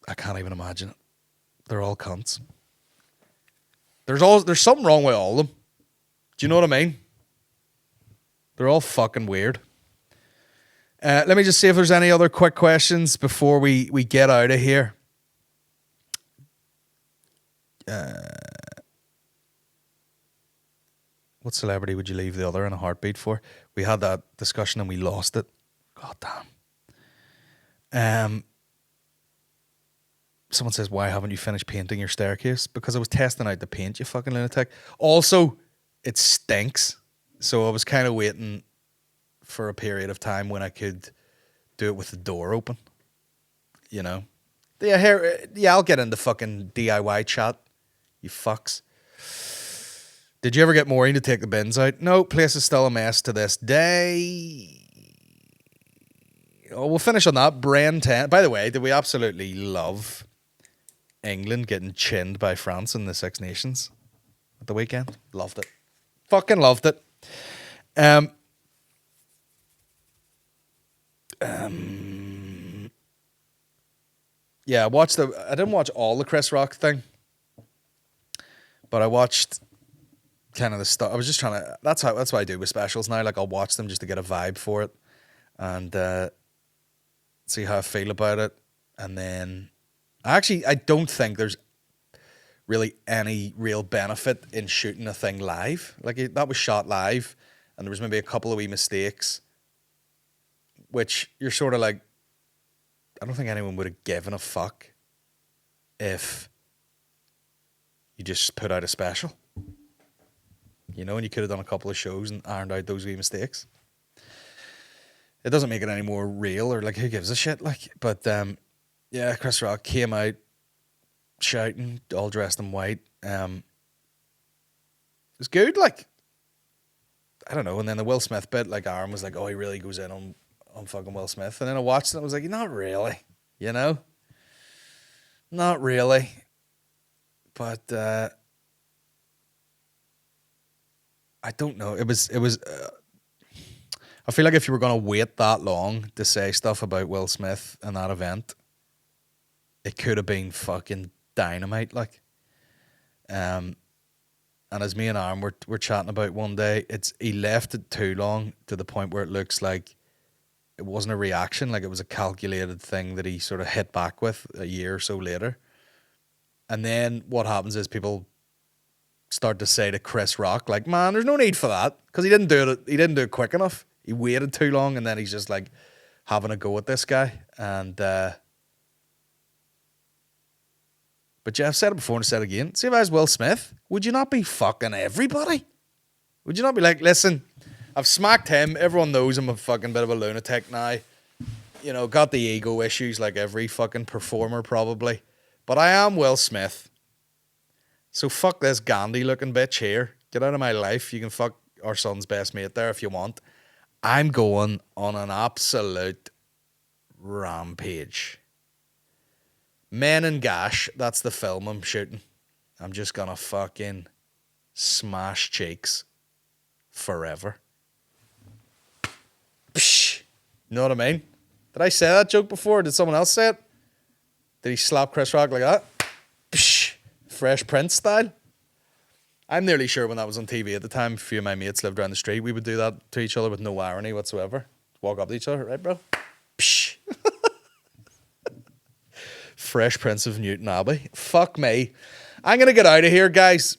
I can't even imagine it. They're all cunts. There's something wrong with all of them. Do you know what I mean? They're all fucking weird. Let me just see if there's any other quick questions before we get out of here. What celebrity would you leave the other in a heartbeat for? We had that discussion and we lost it. God damn. Someone says, why haven't you finished painting your staircase? Because I was testing out the paint, you fucking lunatic. Also, it stinks. So I was kind of waiting for a period of time when I could do it with the door open. You know? Yeah, I'll get into fucking DIY chat. You fucks. Did you ever get Maureen to take the bins out? No, place is still a mess to this day. Oh, we'll finish on that. Brain 10. By the way, did we absolutely love England getting chinned by France in the Six Nations at the weekend? Loved it. Fucking loved it. Yeah, I didn't watch all the Chris Rock thing, but I watched kind of the stuff. I was just trying to. That's what I do with specials now. Like, I'll watch them just to get a vibe for it and see how I feel about it, and then. I don't think there's really any real benefit in shooting a thing live. Like, that was shot live, and there was maybe a couple of wee mistakes, which you're sort of like, I don't think anyone would have given a fuck if you just put out a special. You know, and you could have done a couple of shows and ironed out those wee mistakes. It doesn't make it any more real, or like, who gives a shit? Like, but yeah, Chris Rock came out shouting, all dressed in white. It was good, like, I don't know. And then the Will Smith bit, like, Aaron was like, oh, he really goes in on fucking Will Smith. And then I watched it and I was like, not really, you know? Not really. But I don't know. It was I feel like if you were going to wait that long to say stuff about Will Smith and that event, it could have been fucking dynamite, like. And as me and Aaron were chatting about one day, he left it too long to the point where it looks like it wasn't a reaction, like it was a calculated thing that he sort of hit back with a year or so later. And then what happens is people start to say to Chris Rock, like, man, there's no need for that, because he didn't do it quick enough. He waited too long, and then he's just like having a go at this guy. And but yeah, I've said it before and said it again. See, if I was Will Smith, would you not be fucking everybody? Would you not be like, listen, I've smacked him. Everyone knows I'm a fucking bit of a lunatic now. you know, got the ego issues like every fucking performer probably. But I am Will Smith. So fuck this Gandhi looking bitch here. Get out of my life. You can fuck our son's best mate there if you want. I'm going on an absolute rampage. Men and Gash, that's the film I'm shooting. I'm just gonna fucking smash cheeks forever. Psh, you know what I mean? Did I say that joke before? Did someone else say it? Did he slap Chris Rock like that? Psh, Fresh Prince style? I'm nearly sure when that was on TV at the time, a few of my mates lived around the street, we would do that to each other with no irony whatsoever. Walk up to each other, right, bro? Psh. Fresh Prince of Newton Abbey. Fuck me. I'm going to get out of here, guys.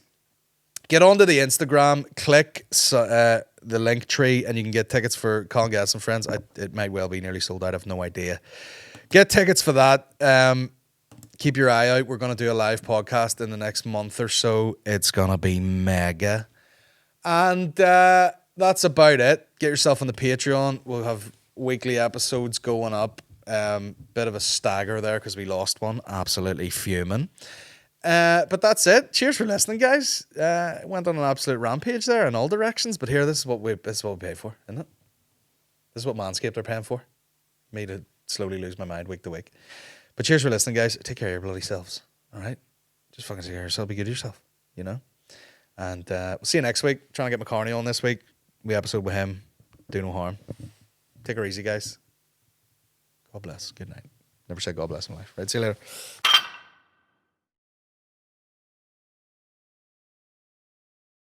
Get onto the Instagram, click the link tree, and you can get tickets for Colin, Geddis and Friends. It might well be nearly sold out. I have no idea. Get tickets for that. Keep your eye out. We're going to do a live podcast in the next month or so. It's going to be mega. And that's about it. Get yourself on the Patreon. We'll have weekly episodes going up. Bit of a stagger there because we lost one. Absolutely fuming. But that's it. Cheers for listening, guys. Went on an absolute rampage there in all directions. But here, this is what we pay for, isn't it? This is what Manscaped are paying for. Me to slowly lose my mind week to week. But cheers for listening, guys. Take care of your bloody selves. All right? Just fucking take care of yourself. Be good to yourself, you know? And we'll see you next week. Trying to get McCartney on this week. We episode with him. Do no harm. Take her easy, guys. God bless. Good night. Never said God bless in life. Right? See you later.